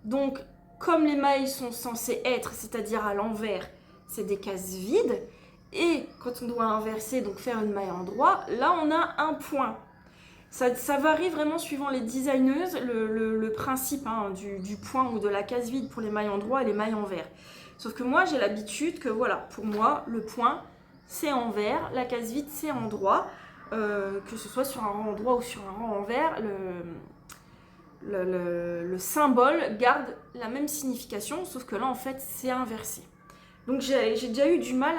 donc comme les mailles sont censées être, c'est-à-dire à l'envers, c'est des cases vides. Et quand on doit inverser, donc faire une maille en droit, là on a un point. Ça varie vraiment suivant les designeuses, le principe hein, du point ou de la case vide pour les mailles en droit et les mailles en vert. Sauf que moi j'ai l'habitude que voilà, pour moi le point c'est en vert, la case vide c'est en droit, que ce soit sur un rang en droit ou sur un rang en vert, le symbole garde la même signification, sauf que là en fait c'est inversé. Donc j'ai déjà eu du mal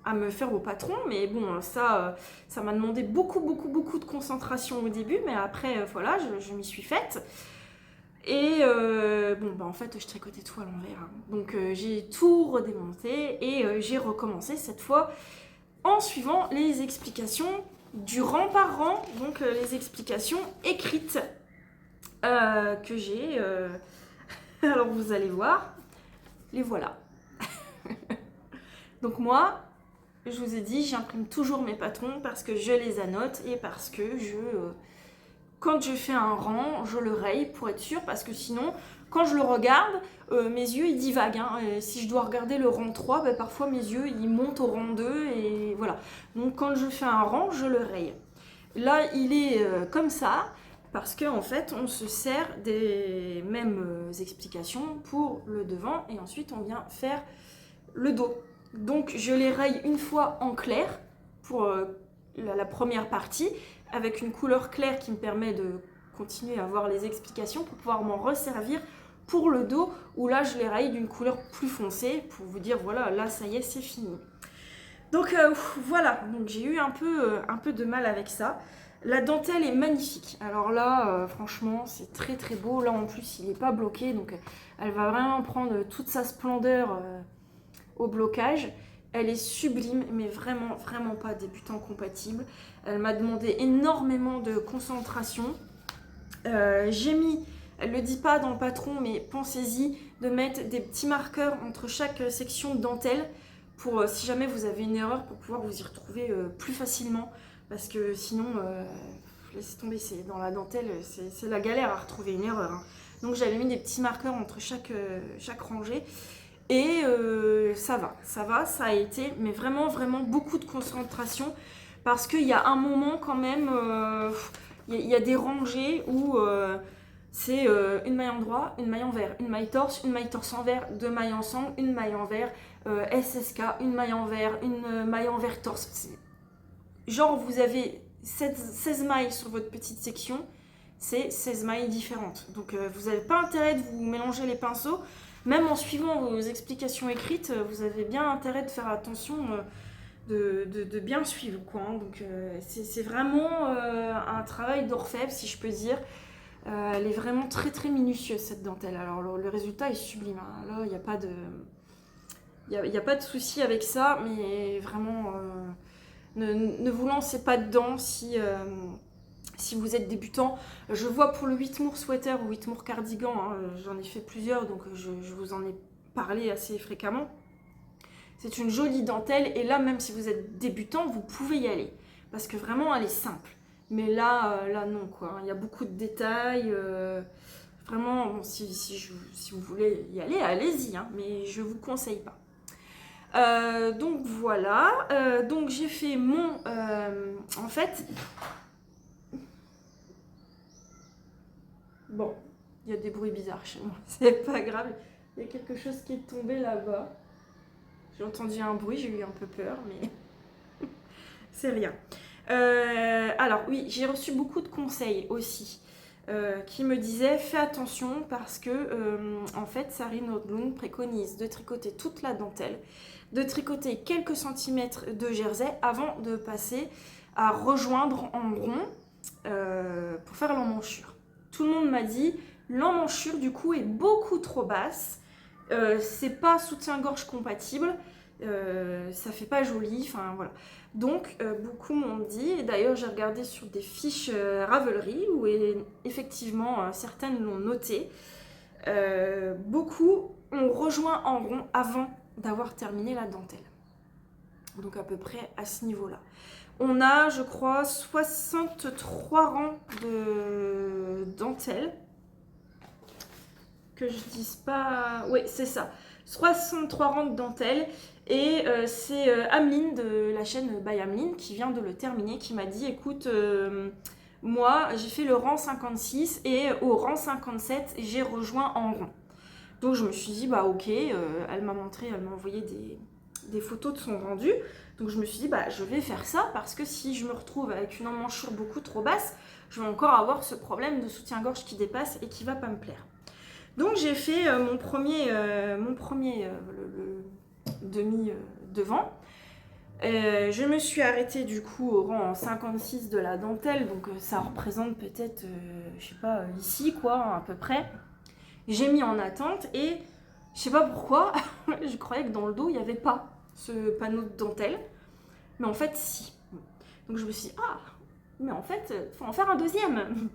à me faire au patron, mais bon ça m'a demandé beaucoup de concentration au début, mais après voilà je m'y suis faite. Et en fait je tricotais tout à l'envers, hein. Donc j'ai tout redémonté et j'ai recommencé cette fois en suivant les explications du rang par rang, donc les explications écrites que j'ai. Alors vous allez voir, les voilà. Donc moi, je vous ai dit, j'imprime toujours mes patrons parce que je les annote et parce que quand je fais un rang, je le raye pour être sûr, parce que sinon, quand je le regarde, mes yeux ils divaguent. Hein. Si je dois regarder le rang 3, ben, parfois mes yeux ils montent au rang 2 et voilà. Donc quand je fais un rang, je le raye. Là, il est comme ça parce qu'en fait, on se sert des mêmes explications pour le devant et ensuite on vient faire le dos. Donc je les raye une fois en clair pour la première partie avec une couleur claire qui me permet de continuer à voir les explications pour pouvoir m'en resservir pour le dos où là je les raye d'une couleur plus foncée pour vous dire voilà, là ça y est, c'est fini. Donc voilà, donc j'ai eu un peu de mal avec ça. La dentelle est magnifique. Alors là, franchement, c'est très très beau. Là en plus, il n'est pas bloqué, donc elle va vraiment prendre toute sa splendeur au blocage. Elle est sublime, mais vraiment, vraiment pas débutant compatible. Elle m'a demandé énormément de concentration. J'ai mis, elle ne le dit pas dans le patron, mais pensez-y, de mettre des petits marqueurs entre chaque section de dentelle pour, si jamais vous avez une erreur, pour pouvoir vous y retrouver plus facilement. Parce que sinon, laissez tomber, dans la dentelle, c'est la galère à retrouver une erreur. Hein. Donc j'avais mis des petits marqueurs entre chaque rangée. Et ça va, ça a été, mais vraiment, vraiment beaucoup de concentration. Parce qu'il y a un moment quand même, il y a des rangées où c'est une maille en droit, une maille envers, une maille torse envers, deux mailles ensemble, une maille envers, SSK, une maille envers, une maille envers torse. Genre vous avez 16 mailles sur votre petite section, c'est 16 mailles différentes. Donc vous n'avez pas intérêt de vous mélanger les pinceaux. Même en suivant vos explications écrites, vous avez bien intérêt de faire attention de bien suivre. Quoi, hein. Donc c'est vraiment un travail d'orfèvre, si je peux dire. Elle est vraiment très très minutieuse cette dentelle. Alors le résultat est sublime. Hein. Là, il n'y a pas de... Il n'y a pas de souci avec ça, mais vraiment... Ne vous lancez pas dedans si vous êtes débutant. Je vois pour le Whitmoor sweater ou Whitmoor cardigan, hein, j'en ai fait plusieurs, donc je vous en ai parlé assez fréquemment. C'est une jolie dentelle, et là, même si vous êtes débutant, vous pouvez y aller. Parce que vraiment, elle est simple. Mais là non, quoi. Il y a beaucoup de détails. Vraiment, bon, si vous voulez y aller, allez-y, hein, mais je ne vous conseille pas. Donc voilà, donc j'ai fait mon... en fait... Bon, il y a des bruits bizarres chez moi, c'est pas grave. Il y a quelque chose qui est tombé là-bas. J'ai entendu un bruit, j'ai eu un peu peur, mais c'est rien. Alors oui, j'ai reçu beaucoup de conseils aussi. Qui me disaient fais attention parce que en fait Sarine Odlund préconise de tricoter toute la dentelle, de tricoter quelques centimètres de jersey avant de passer à rejoindre en rond pour faire l'emmanchure. Tout le monde m'a dit l'emmanchure du coup est beaucoup trop basse, c'est pas soutien-gorge compatible, ça fait pas joli, enfin voilà. Donc beaucoup m'ont dit, et d'ailleurs j'ai regardé sur des fiches Ravelry où effectivement certaines l'ont noté, beaucoup ont rejoint en rond avant d'avoir terminé la dentelle. Donc à peu près à ce niveau-là. On a, je crois, 63 rangs de dentelle. Que je dise pas... Oui, c'est ça. 63 rangs de dentelle. Et c'est Ameline de la chaîne By Ameline qui vient de le terminer, qui m'a dit, écoute, moi j'ai fait le rang 56 et au rang 57, j'ai rejoint en rond. Donc je me suis dit, bah ok, elle m'a envoyé des photos de son rendu. Donc je me suis dit, bah je vais faire ça parce que si je me retrouve avec une emmanchure beaucoup trop basse, je vais encore avoir ce problème de soutien-gorge qui dépasse et qui va pas me plaire. Donc j'ai fait mon premier le demi devant. Je me suis arrêtée du coup au rang 56 de la dentelle, donc ça représente peut-être, je sais pas, ici quoi, à peu près. J'ai mis en attente et je sais pas pourquoi, je croyais que dans le dos il n'y avait pas ce panneau de dentelle, mais en fait si. Donc je me suis dit, ah, mais en fait, faut en faire un deuxième.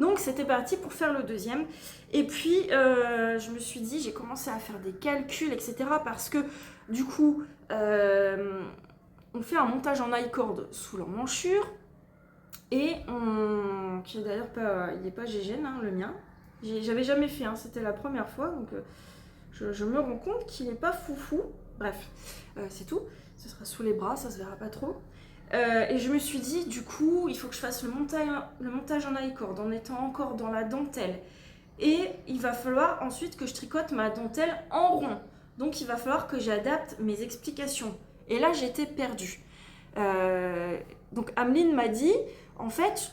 Donc c'était parti pour faire le deuxième. Et puis je me suis dit, j'ai commencé à faire des calculs, etc. Parce que du coup, on fait un montage en I-cord sous l'emmanchure et qui est d'ailleurs pas, il n'est pas GGN, hein, le mien. J'avais jamais fait, hein, c'était la première fois, donc je me rends compte qu'il n'est pas foufou. Bref, c'est tout. Ce sera sous les bras, ça se verra pas trop. Et je me suis dit, du coup, il faut que je fasse le montage en I-cord en étant encore dans la dentelle. Et il va falloir ensuite que je tricote ma dentelle en rond. Donc il va falloir que j'adapte mes explications. Et là, j'étais perdue. Donc Ameline m'a dit, en fait,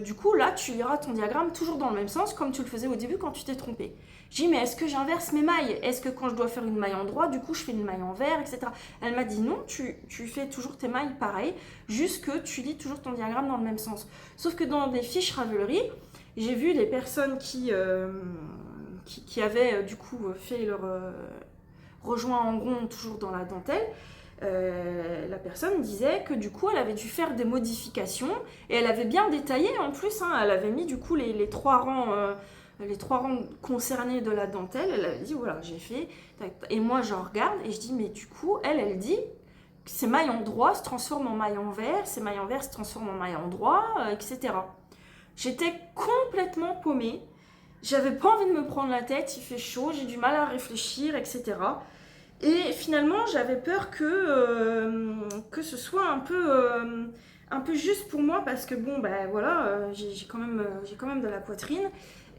du coup, là, tu liras ton diagramme toujours dans le même sens, comme tu le faisais au début quand tu t'es trompée. J'ai dit, mais est-ce que j'inverse mes mailles? Est-ce que quand je dois faire une maille en droit, du coup, je fais une maille en vert, etc. Elle m'a dit, non, tu fais toujours tes mailles pareil, juste que tu lis toujours ton diagramme dans le même sens. Sauf que dans les fiches Ravelry, j'ai vu les personnes qui avaient, du coup, fait leur rejoint en rond toujours dans la dentelle. La personne disait que du coup elle avait dû faire des modifications et elle avait bien détaillé en plus, hein, elle avait mis du coup les trois rangs concernés de la dentelle. Elle avait dit voilà, j'ai fait, et moi je regarde et je dis mais du coup elle dit que ces mailles en droit se transforment en mailles en vert, ces mailles en vert se transforment en mailles en droit, etc. J'étais complètement paumée, j'avais pas envie de me prendre la tête, il fait chaud, j'ai du mal à réfléchir, etc. Et finalement, j'avais peur que ce soit un peu juste pour moi parce que bon, ben voilà, j'ai quand même de la poitrine.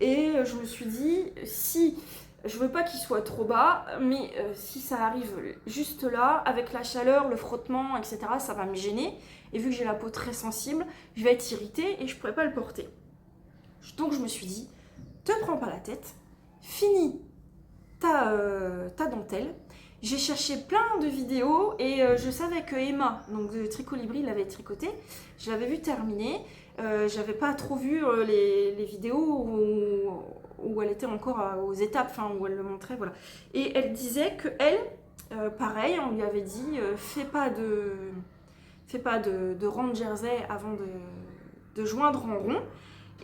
Et je me suis dit, si je veux pas qu'il soit trop bas, mais si ça arrive juste là, avec la chaleur, le frottement, etc., ça va me gêner. Et vu que j'ai la peau très sensible, je vais être irritée et je pourrais pas le porter. Donc je me suis dit, te prends pas la tête, finis ta dentelle. J'ai cherché plein de vidéos et je savais que Emma, donc de Tricolibri, l'avait tricoté. Je l'avais vu terminer. J'avais pas trop vu les vidéos où elle était encore aux étapes, enfin où elle le montrait, voilà. Et elle disait que elle, pareil, on lui avait dit, fais pas de rang de jersey avant de joindre en rond.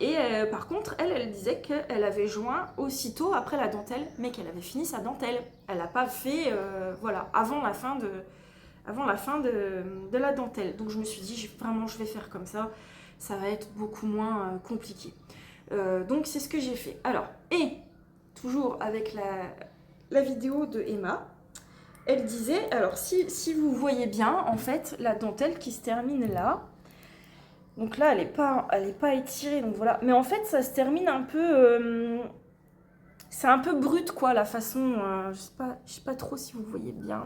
Et par contre, elle disait qu'elle avait joint aussitôt après la dentelle, mais qu'elle avait fini sa dentelle. Elle n'a pas fait, voilà, avant la fin de la dentelle. Donc je me suis dit, vraiment, je vais faire comme ça va être beaucoup moins compliqué. Donc c'est ce que j'ai fait. Alors, et toujours avec la vidéo de Emma, elle disait, alors si vous voyez bien, en fait, la dentelle qui se termine là, donc là, elle est pas étirée, donc voilà. Mais en fait, ça se termine un peu... c'est un peu brut, quoi, la façon... je sais pas trop si vous voyez bien.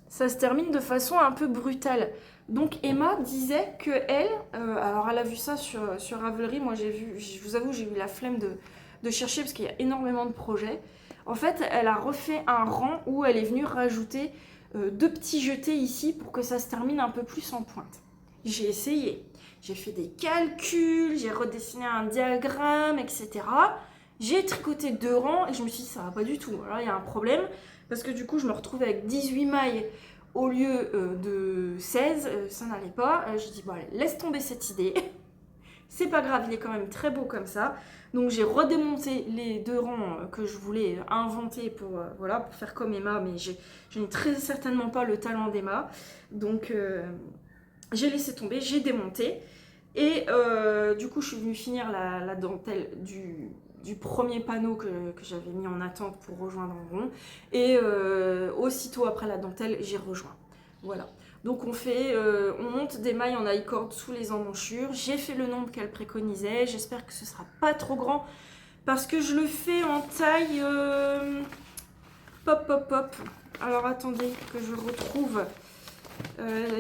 Ça se termine de façon un peu brutale. Donc Emma disait que elle... alors, elle a vu ça sur Ravelry. Moi, je vous avoue, j'ai eu la flemme de chercher parce qu'il y a énormément de projets. En fait, elle a refait un rang où elle est venue rajouter 2 petits jetés ici pour que ça se termine un peu plus en pointe. J'ai essayé, j'ai fait des calculs, j'ai redessiné un diagramme, etc. J'ai tricoté 2 rangs et je me suis dit ça va pas du tout. Alors il y a un problème parce que du coup je me retrouve avec 18 mailles au lieu de 16, ça n'allait pas. J'ai dit bon allez, laisse tomber cette idée. C'est pas grave, il est quand même très beau comme ça. Donc j'ai redémonté les 2 rangs que je voulais inventer pour faire comme Emma, mais je n'ai très certainement pas le talent d'Emma. Donc j'ai laissé tomber, j'ai démonté. Et du coup, je suis venue finir la dentelle du premier panneau que j'avais mis en attente pour rejoindre en rond. Et aussitôt après la dentelle, j'ai rejoint. Voilà. Donc on monte des mailles en I-cord sous les emmanchures. J'ai fait le nombre qu'elle préconisait. J'espère que ce sera pas trop grand parce que je le fais en taille pop. Alors attendez que je retrouve.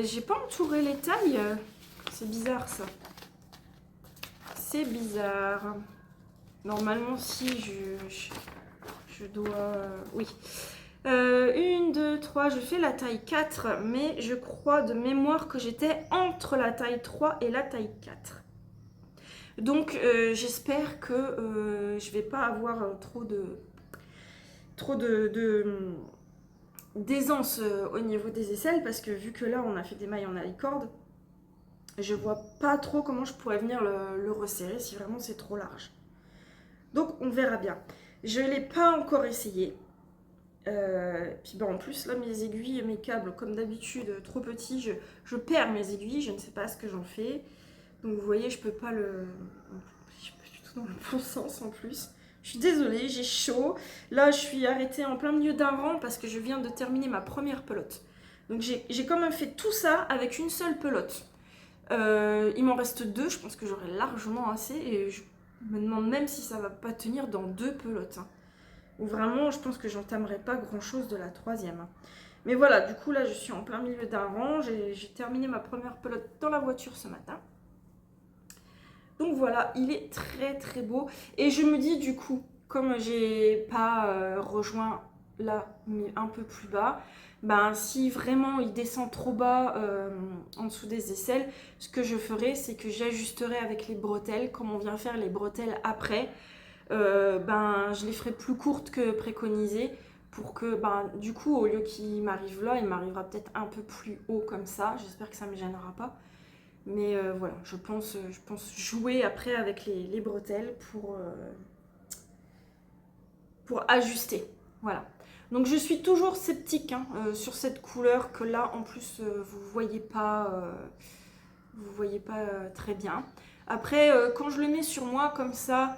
J'ai pas entouré les tailles. C'est bizarre ça. C'est bizarre. Normalement si je dois... oui. 1, 2, 3, je fais la taille 4, mais je crois de mémoire que j'étais entre la taille 3 et la taille 4. Donc j'espère que je vais pas avoir trop d'aisance au niveau des aisselles, parce que vu que là on a fait des mailles en I-cord, je vois pas trop comment je pourrais venir le resserrer si vraiment c'est trop large. Donc on verra bien. Je l'ai pas encore essayé. Puis en plus là mes aiguilles, mes câbles comme d'habitude trop petits, je perds mes aiguilles, je ne sais pas ce que j'en fais. Donc vous voyez, je peux pas le... Je suis pas du tout dans le bon sens en plus. Je suis désolée, j'ai chaud. Là je suis arrêtée en plein milieu d'un rang parce que je viens de terminer ma première pelote. Donc j'ai quand même fait tout ça avec une seule pelote. Il m'en reste 2, je pense que j'aurai largement assez. Et je me demande même si ça va pas tenir dans 2 pelotes. Hein. Ou vraiment, je pense que j'entamerai pas grand chose de la 3e. Mais voilà, du coup là je suis en plein milieu d'un rang. J'ai terminé ma première pelote dans la voiture ce matin. Donc voilà, il est très très beau. Et je me dis du coup, comme j'ai pas rejoint là, mais un peu plus bas, ben si vraiment il descend trop bas en dessous des aisselles, ce que je ferai, c'est que j'ajusterai avec les bretelles, comme on vient faire les bretelles après. Ben je les ferai plus courtes que préconisées pour que du coup au lieu qu'il m'arrive là, il m'arrivera peut-être un peu plus haut comme ça. J'espère que ça me gênera pas. Mais voilà, je pense jouer après avec les bretelles pour ajuster. Voilà. Donc je suis toujours sceptique sur cette couleur que là en plus vous voyez pas très bien. Après quand je le mets sur moi comme ça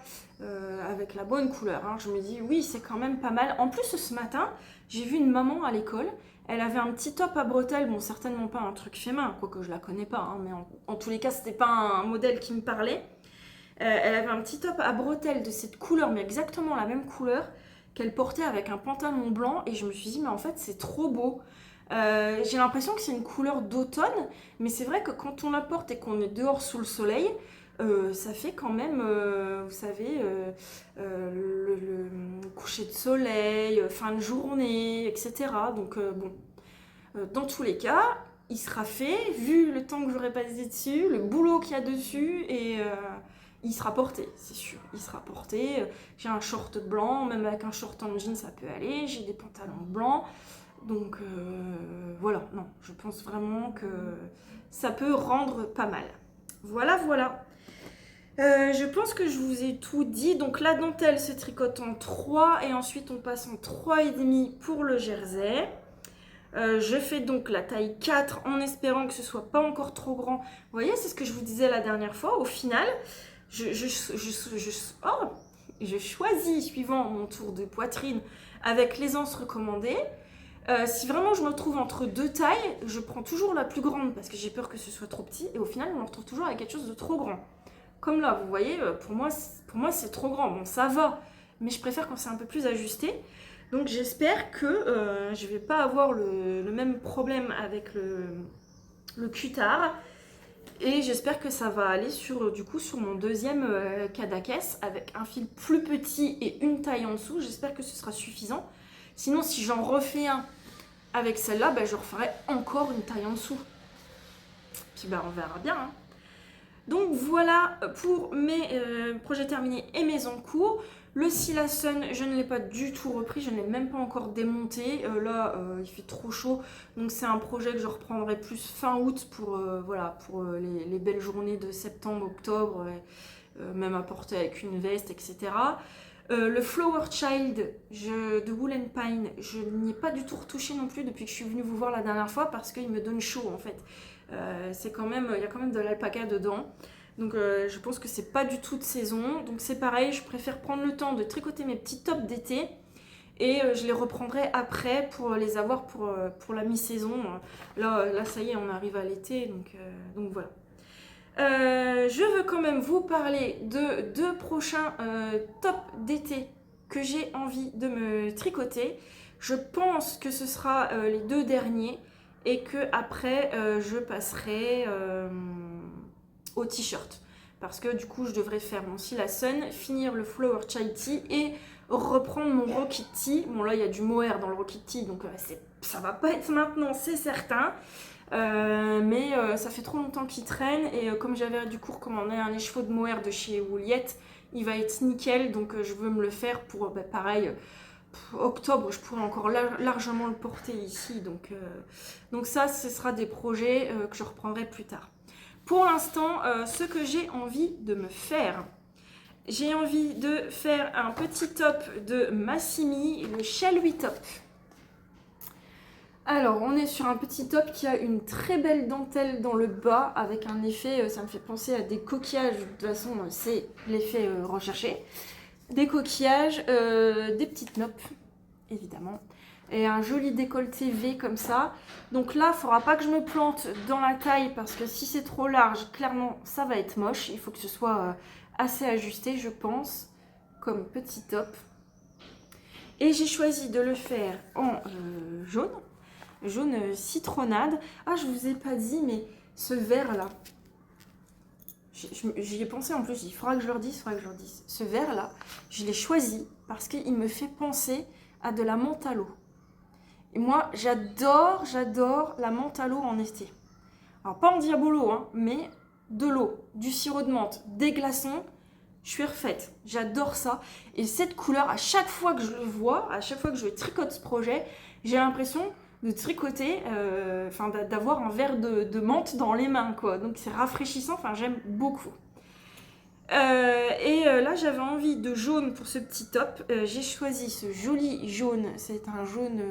avec la bonne couleur, je me dis oui c'est quand même pas mal. En plus ce matin j'ai vu une maman à l'école. Elle avait un petit top à bretelles, bon certainement pas un truc fait main, quoique je la connais pas, mais en tous les cas c'était pas un modèle qui me parlait. Elle avait un petit top à bretelles de cette couleur, mais exactement la même couleur, qu'elle portait avec un pantalon blanc, et je me suis dit mais en fait c'est trop beau. J'ai l'impression que c'est une couleur d'automne, mais c'est vrai que quand on la porte et qu'on est dehors sous le soleil, ça fait quand même, vous savez, le coucher de soleil, fin de journée, etc. Donc bon, dans tous les cas, il sera fait, vu le temps que j'aurai passé dessus, le boulot qu'il y a dessus, et il sera porté, c'est sûr. Il sera porté. J'ai un short blanc, même avec un short en jean, ça peut aller. J'ai des pantalons blancs. Donc voilà, non, je pense vraiment que ça peut rendre pas mal. Voilà, voilà. Je pense que je vous ai tout dit. Donc la dentelle se tricote en 3 et ensuite on passe en 3,5 pour le jersey. Je fais donc la taille 4 en espérant que ce soit pas encore trop grand. Vous voyez, c'est ce que je vous disais la dernière fois. Au final, je choisis suivant mon tour de poitrine avec l'aisance recommandée. Si vraiment je me retrouve entre 2 tailles, je prends toujours la plus grande parce que j'ai peur que ce soit trop petit. Et au final, on me retrouve toujours avec quelque chose de trop grand. Comme là, vous voyez, pour moi c'est trop grand. Bon, ça va, mais je préfère quand c'est un peu plus ajusté. Donc j'espère que je vais pas avoir le même problème avec le cutard. Et j'espère que ça va aller sur mon deuxième Cadaqués avec un fil plus petit et une taille en dessous. J'espère que ce sera suffisant. Sinon, si j'en refais un avec celle-là, je referai encore une taille en dessous. Puis on verra bien. Hein. Donc voilà pour mes projets terminés et mes en cours. Le Silasun, je ne l'ai pas du tout repris, je ne l'ai même pas encore démonté. Là, il fait trop chaud, donc c'est un projet que je reprendrai plus fin août pour les belles journées de septembre, octobre, même à porter avec une veste, etc. Le Flower Child de Wool & Pine, je n'y ai pas du tout retouché non plus depuis que je suis venue vous voir la dernière fois parce qu'il me donne chaud en fait. Il y a quand même de l'alpaca dedans. Donc je pense que c'est pas du tout de saison. Donc c'est pareil, je préfère prendre le temps de tricoter mes petits tops d'été. Et je les reprendrai après pour les avoir pour la mi-saison. Là, ça y est, on arrive à l'été. Donc voilà. Je veux quand même vous parler de 2 prochains tops d'été que j'ai envie de me tricoter. Je pense que ce sera les 2 derniers. Et que après je passerai au t-shirt parce que du coup je devrais faire mon Silasun, finir le Flower Chai Tea et reprendre mon Rocket Tea. Bon là il y a du mohair dans le Rocket Tea donc ça va pas être maintenant, c'est certain, mais ça fait trop longtemps qu'il traîne et comme j'avais du coup recommandé un écheveau de mohair de chez Wooliette, il va être nickel, donc je veux me le faire pour pareil. Octobre, je pourrais encore largement le porter ici. Donc ça, ce sera des projets que je reprendrai plus tard. Pour l'instant, ce que j'ai envie de me faire, j'ai envie de faire un petit top de Massimi, le Shell 8 Top. Alors, on est sur un petit top qui a une très belle dentelle dans le bas avec un effet, ça me fait penser à des coquillages. De toute façon, c'est l'effet recherché. Des coquillages, des petites noppes, évidemment. Et un joli décolleté V comme ça. Donc là, il ne faudra pas que je me plante dans la taille parce que si c'est trop large, clairement, ça va être moche. Il faut que ce soit assez ajusté, je pense, comme petit top. Et j'ai choisi de le faire en jaune citronnade. Ah, je vous ai pas dit, mais ce vert là, j'y ai pensé en plus, il faudra que je leur dise, Ce vert là, je l'ai choisi parce qu'il me fait penser à de la menthe à l'eau. Et moi, j'adore la menthe à l'eau en été. Alors pas en diabolo, hein, mais de l'eau, du sirop de menthe, des glaçons, je suis refaite. J'adore ça. Et cette couleur, à chaque fois que je le vois, à chaque fois que je tricote ce projet, j'ai l'impression de tricoter, d'avoir un verre de menthe dans les mains, quoi. Donc c'est rafraîchissant, j'aime beaucoup. Là, j'avais envie de jaune pour ce petit top. J'ai choisi ce joli jaune. C'est un jaune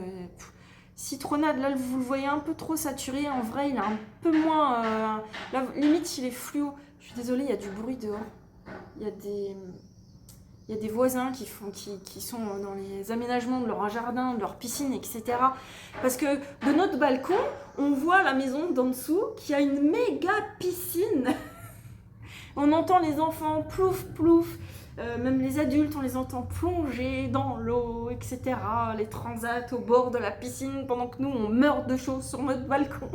citronnade. Là, vous le voyez un peu trop saturé. En vrai, il est un peu moins... là, limite, il est fluo. Je suis désolée, il y a du bruit dehors. Il y a des voisins qui sont dans les aménagements de leur jardin, de leur piscine, etc. Parce que de notre balcon, on voit la maison d'en dessous qui a une méga piscine. On entend les enfants plouf plouf, même les adultes, on les entend plonger dans l'eau, etc. Les transats au bord de la piscine pendant que nous, on meurt de chaud sur notre balcon.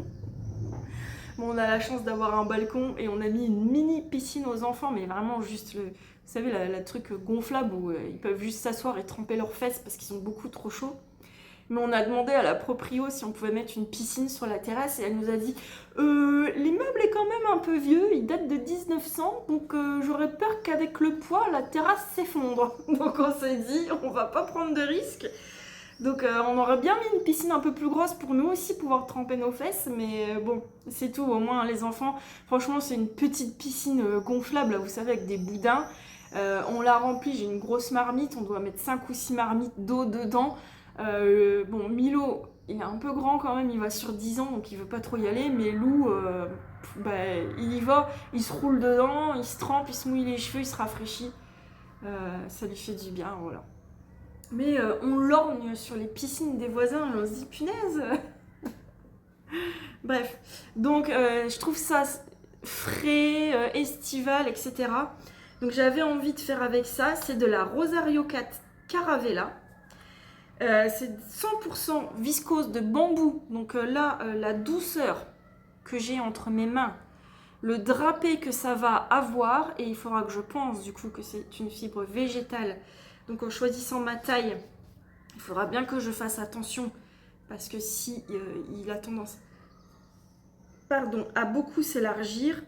Bon, on a la chance d'avoir un balcon et on a mis une mini piscine aux enfants, mais vraiment juste vous savez, la truc gonflable où ils peuvent juste s'asseoir et tremper leurs fesses parce qu'ils sont beaucoup trop chauds. Mais on a demandé à la proprio si on pouvait mettre une piscine sur la terrasse et elle nous a dit l'immeuble est quand même un peu vieux, il date de 1900, donc j'aurais peur qu'avec le poids, la terrasse s'effondre. Donc on s'est dit, on va pas prendre de risques. Donc on aurait bien mis une piscine un peu plus grosse pour nous aussi pouvoir tremper nos fesses, mais bon, c'est tout, au moins les enfants, franchement c'est une petite piscine gonflable, là, vous savez, avec des boudins. On l'a remplie, j'ai une grosse marmite, on doit mettre 5 ou 6 marmites d'eau dedans. Bon, Milo, il est un peu grand quand même, il va sur 10 ans, donc il veut pas trop y aller, mais Lou, il y va, il se roule dedans, il se trempe, il se mouille les cheveux, il se rafraîchit. Ça lui fait du bien, voilà. Mais on lorgne sur les piscines des voisins et on se dit punaise. Bref, donc je trouve ça frais, estival, etc. Donc j'avais envie de faire avec ça, c'est de la Rosario 4 Caravella. C'est 100% viscose de bambou, donc là, la douceur que j'ai entre mes mains, le drapé que ça va avoir, et il faudra que je pense du coup que c'est une fibre végétale. Donc en choisissant ma taille, il faudra bien que je fasse attention parce que si il a tendance à beaucoup s'élargir,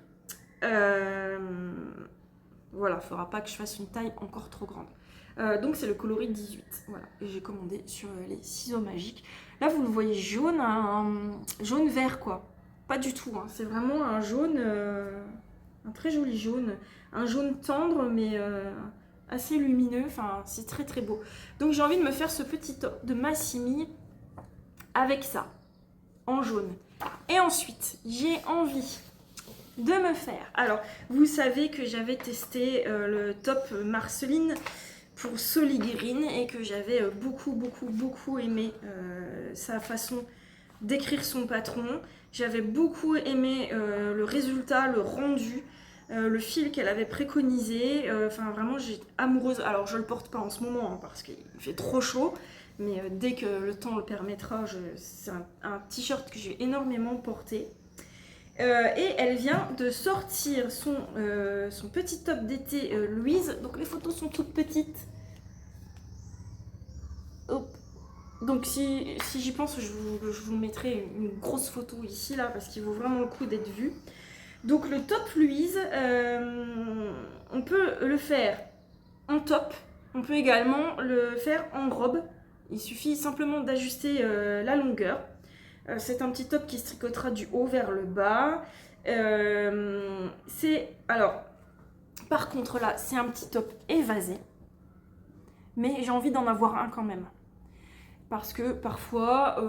voilà, il ne faudra pas que je fasse une taille encore trop grande. Donc c'est le coloris 18, voilà, et j'ai commandé sur les ciseaux magiques. Là vous le voyez jaune, un jaune vert quoi, pas du tout, hein. C'est vraiment un jaune, un très joli jaune, un jaune tendre mais assez lumineux, c'est très très beau. Donc j'ai envie de me faire ce petit top de Massimi avec ça, en jaune. Et ensuite j'ai envie de me faire, alors vous savez que j'avais testé le top Marceline pour Soligreen et que j'avais beaucoup aimé sa façon d'écrire son patron. J'avais beaucoup aimé le résultat, le rendu, le fil qu'elle avait préconisé. Vraiment, j'étais amoureuse. Alors, je le porte pas en ce moment hein, parce qu'il fait trop chaud, mais dès que le temps le permettra, c'est un t-shirt que j'ai énormément porté. Et elle vient de sortir son petit top d'été Louise. Donc les photos sont toutes petites. Hop. Donc si j'y pense, je vous mettrai une grosse photo ici là parce qu'il vaut vraiment le coup d'être vu. Donc le top Louise, on peut le faire en top. On peut également le faire en robe. Il suffit simplement d'ajuster la longueur. C'est un petit top qui se tricotera du haut vers le bas. Par contre là, c'est un petit top évasé. Mais j'ai envie d'en avoir un quand même. Parce que parfois,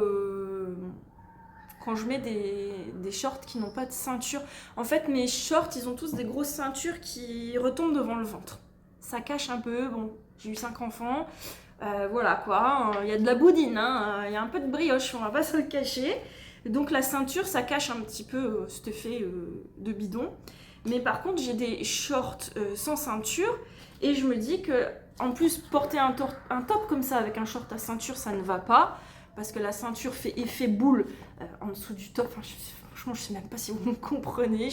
quand je mets des shorts qui n'ont pas de ceinture. En fait, mes shorts, ils ont tous des grosses ceintures qui retombent devant le ventre. Ça cache un peu, bon, j'ai eu 5 enfants, voilà quoi, il y a de la boudine, hein, il y a un peu de brioche, on va pas se le cacher. Donc la ceinture, ça cache un petit peu cet effet de bidon. Mais par contre, j'ai des shorts sans ceinture et je me dis que, en plus, porter un top comme ça avec un short à ceinture, ça ne va pas parce que la ceinture fait effet boule en dessous du top. Enfin, franchement, je sais même pas si vous me comprenez.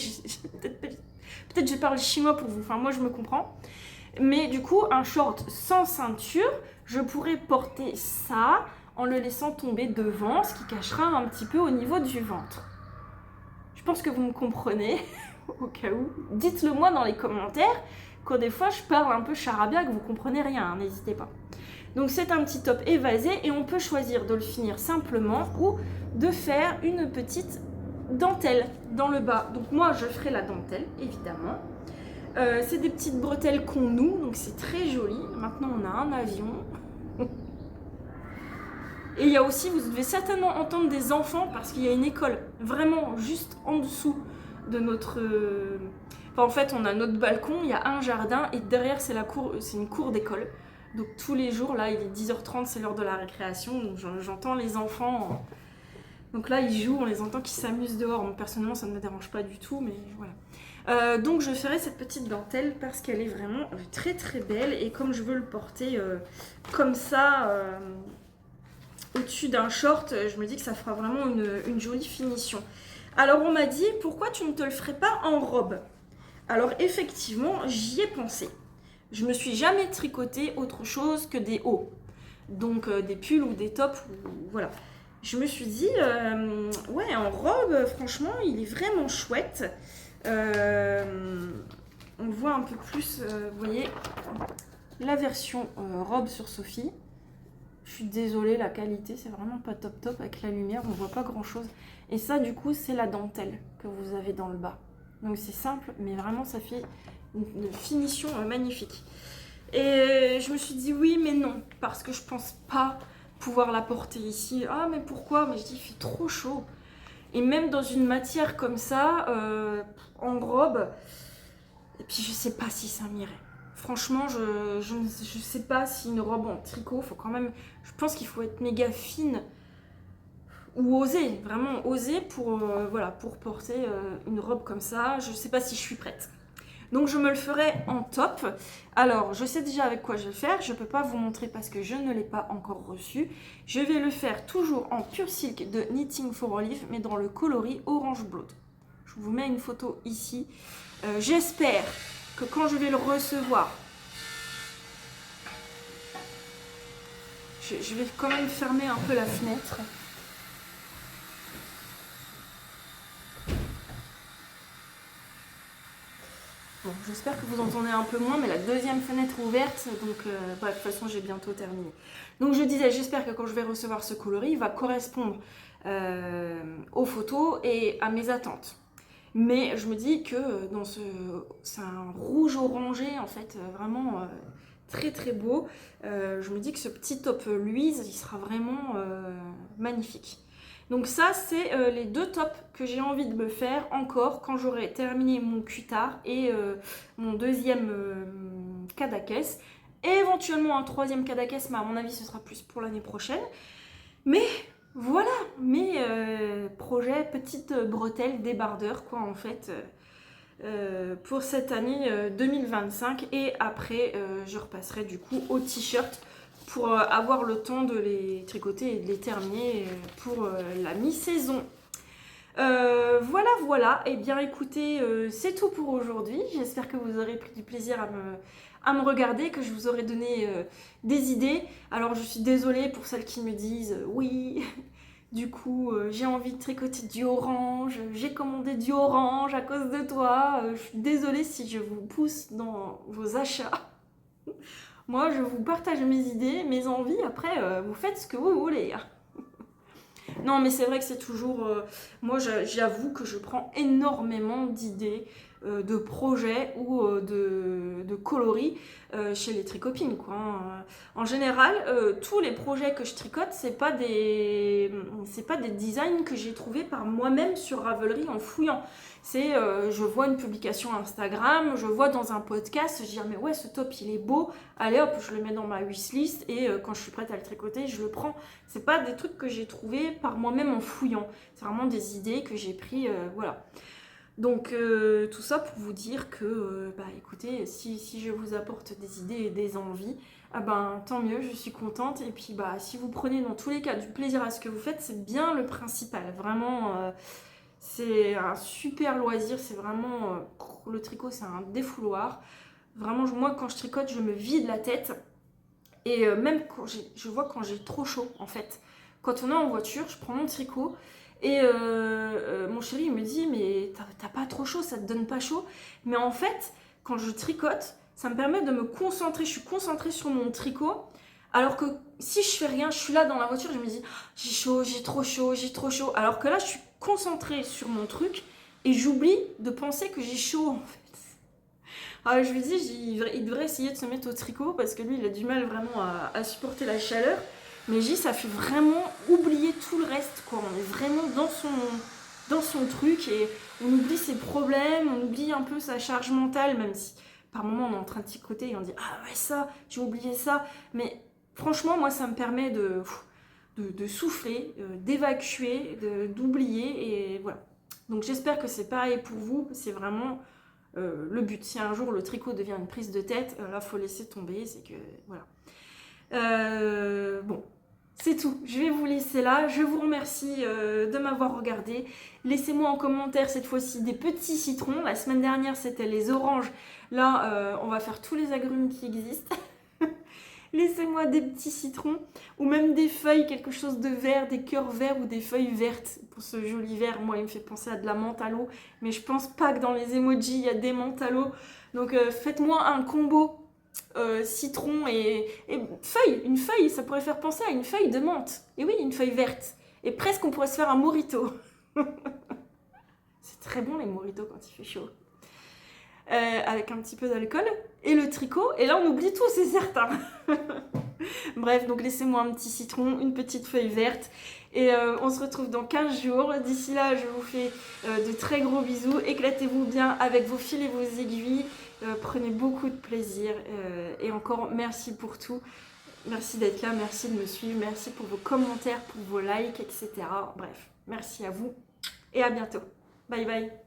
Peut-être je parle chinois pour vous. Enfin, moi, je me comprends. Mais du coup, un short sans ceinture, je pourrais porter ça en le laissant tomber devant, ce qui cachera un petit peu au niveau du ventre. Je pense que vous me comprenez, au cas où. Dites-le moi dans les commentaires, quand des fois je parle un peu charabia, que vous comprenez rien, hein, n'hésitez pas. Donc c'est un petit top évasé et on peut choisir de le finir simplement ou de faire une petite dentelle dans le bas. Donc moi je ferai la dentelle, évidemment. C'est des petites bretelles qu'on noue, donc c'est très joli. Maintenant on a un avion. Et il y a aussi, vous devez certainement entendre des enfants parce qu'il y a une école vraiment juste en dessous de notre... Enfin, en fait, on a notre balcon, il y a un jardin et derrière c'est une cour d'école. Donc tous les jours, là, il est 10h30, c'est l'heure de la récréation, donc j'entends les enfants. Donc là, ils jouent, on les entend qui s'amusent dehors. Moi, personnellement, ça ne me dérange pas du tout, mais voilà. Donc je ferai cette petite dentelle parce qu'elle est vraiment très très belle et comme je veux le porter comme ça au-dessus d'un short, je me dis que ça fera vraiment une jolie finition. Alors on m'a dit, pourquoi tu ne te le ferais pas en robe? Alors effectivement, j'y ai pensé. Je me suis jamais tricoté autre chose que des hauts. Donc des pulls ou des tops, voilà. Je me suis dit, ouais, en robe, franchement, il est vraiment chouette. On voit un peu plus, vous voyez, la version robe sur Sophie. Je suis désolée, la qualité, c'est vraiment pas top top avec la lumière, on voit pas grand chose. Et ça, du coup, c'est la dentelle que vous avez dans le bas. Donc c'est simple, mais vraiment, ça fait une finition magnifique. Et je me suis dit oui, mais non, parce que je pense pas pouvoir la porter ici. Ah, mais pourquoi? Mais je dis, il fait trop chaud. Et même dans une matière comme ça, en robe, et puis je sais pas si ça m'irait. Franchement, je ne sais pas si une robe en tricot, faut quand même, je pense qu'il faut être méga fine ou oser, vraiment oser pour, voilà, pour porter une robe comme ça. Je sais pas si je suis prête. Donc je me le ferai en top. Alors je sais déjà avec quoi je vais le faire. Je ne peux pas vous montrer parce que je ne l'ai pas encore reçu. Je vais le faire toujours en pur silk de Knitting for Olive, mais dans le coloris Orange Blood. Je vous mets une photo ici. J'espère que quand je vais le recevoir, je vais quand même fermer un peu la fenêtre. Bon, j'espère que vous entendez un peu moins, mais la deuxième fenêtre ouverte, donc bref, de toute façon j'ai bientôt terminé. Donc je disais, j'espère que quand je vais recevoir ce coloris, il va correspondre aux photos et à mes attentes. Mais je me dis que c'est un rouge orangé en fait, vraiment très très beau. Je me dis que ce petit top Louise, il sera vraiment magnifique. Donc ça, c'est les deux tops que j'ai envie de me faire encore quand j'aurai terminé mon cutard et mon deuxième Kadakes. Et éventuellement un troisième Kadakes, mais à mon avis, ce sera plus pour l'année prochaine. Mais voilà, mes projets, petites bretelles débardeurs, quoi, en fait, pour cette année 2025. Et après, je repasserai du coup au t-shirt pour avoir le temps de les tricoter et de les terminer pour la mi-saison. Voilà, voilà. Et bien écoutez, c'est tout pour aujourd'hui. J'espère que vous aurez pris du plaisir à me regarder, que je vous aurai donné des idées. Alors je suis désolée pour celles qui me disent oui, du coup j'ai envie de tricoter du orange, j'ai commandé du orange à cause de toi. Je suis désolée si je vous pousse dans vos achats. Moi, je vous partage mes idées, mes envies. Après, vous faites ce que vous voulez. Non, mais c'est vrai que c'est toujours... moi, j'avoue que je prends énormément d'idées de projets ou de coloris chez les tricopines, quoi, hein. En général, tous les projets que je tricote, c'est pas des designs que j'ai trouvés par moi-même sur Ravelry en fouillant. C'est, je vois une publication Instagram, je vois dans un podcast, je dis ah, mais ouais, ce top il est beau, allez hop, je le mets dans ma wishlist et quand je suis prête à le tricoter, je le prends. C'est pas des trucs que j'ai trouvés par moi-même en fouillant, c'est vraiment des idées que j'ai pris, voilà. Donc tout ça pour vous dire que, bah écoutez, si je vous apporte des idées et des envies, ah ben tant mieux, je suis contente. Et puis bah si vous prenez dans tous les cas du plaisir à ce que vous faites, c'est bien le principal. Vraiment, c'est un super loisir, c'est vraiment, le tricot c'est un défouloir. Vraiment, moi quand je tricote, je me vide la tête. Et même quand je vois quand j'ai trop chaud en fait. Quand on est en voiture, je prends mon tricot et mon chéri il me dit mais t'as pas trop chaud, ça te donne pas chaud. Mais en fait, quand je tricote, ça me permet de me concentrer, je suis concentrée sur mon tricot. Alors que si je fais rien, je suis là dans la voiture, je me dis j'ai chaud, j'ai trop chaud, j'ai trop chaud. Alors que là, je suis concentrée sur mon truc et j'oublie de penser que j'ai chaud en fait. Ah, je lui dis, il devrait essayer de se mettre au tricot parce que lui, il a du mal vraiment à supporter la chaleur. Mais je dis, ça fait vraiment oublier tout le reste, quoi. On est vraiment dans son truc et on oublie ses problèmes, on oublie un peu sa charge mentale, même si par moment on est en train de tricoter et on dit, ah ouais, ça, j'ai oublié ça. Mais franchement, moi, ça me permet de souffler, d'évacuer, d'oublier et voilà. Donc j'espère que c'est pareil pour vous. C'est vraiment le but. Si un jour le tricot devient une prise de tête, là faut laisser tomber, c'est que voilà. Bon, c'est tout. Je vais vous laisser là. Je vous remercie de m'avoir regardé. Laissez-moi en commentaire cette fois-ci des petits citrons. La semaine dernière c'était les oranges. Là on va faire tous les agrumes qui existent. Laissez-moi des petits citrons ou même des feuilles, quelque chose de vert, des cœurs verts ou des feuilles vertes. Pour ce joli vert, moi il me fait penser à de la menthe à l'eau, mais je pense pas que dans les emojis il y a des menthes à l'eau. Donc faites-moi un combo citron et feuille. Une feuille, ça pourrait faire penser à une feuille de menthe. Et oui, une feuille verte. Et presque on pourrait se faire un mojito. C'est très bon les mojitos quand il fait chaud. Avec un petit peu d'alcool et le tricot et là on oublie tout, c'est certain. Bref, donc laissez-moi un petit citron, une petite feuille verte et on se retrouve dans 15 jours. D'ici là je vous fais de très gros bisous, éclatez-vous bien avec vos fils et vos aiguilles, prenez beaucoup de plaisir et encore merci pour tout, merci d'être là, merci de me suivre, merci pour vos commentaires, pour vos likes, etc. Bref, merci à vous et à bientôt, bye bye.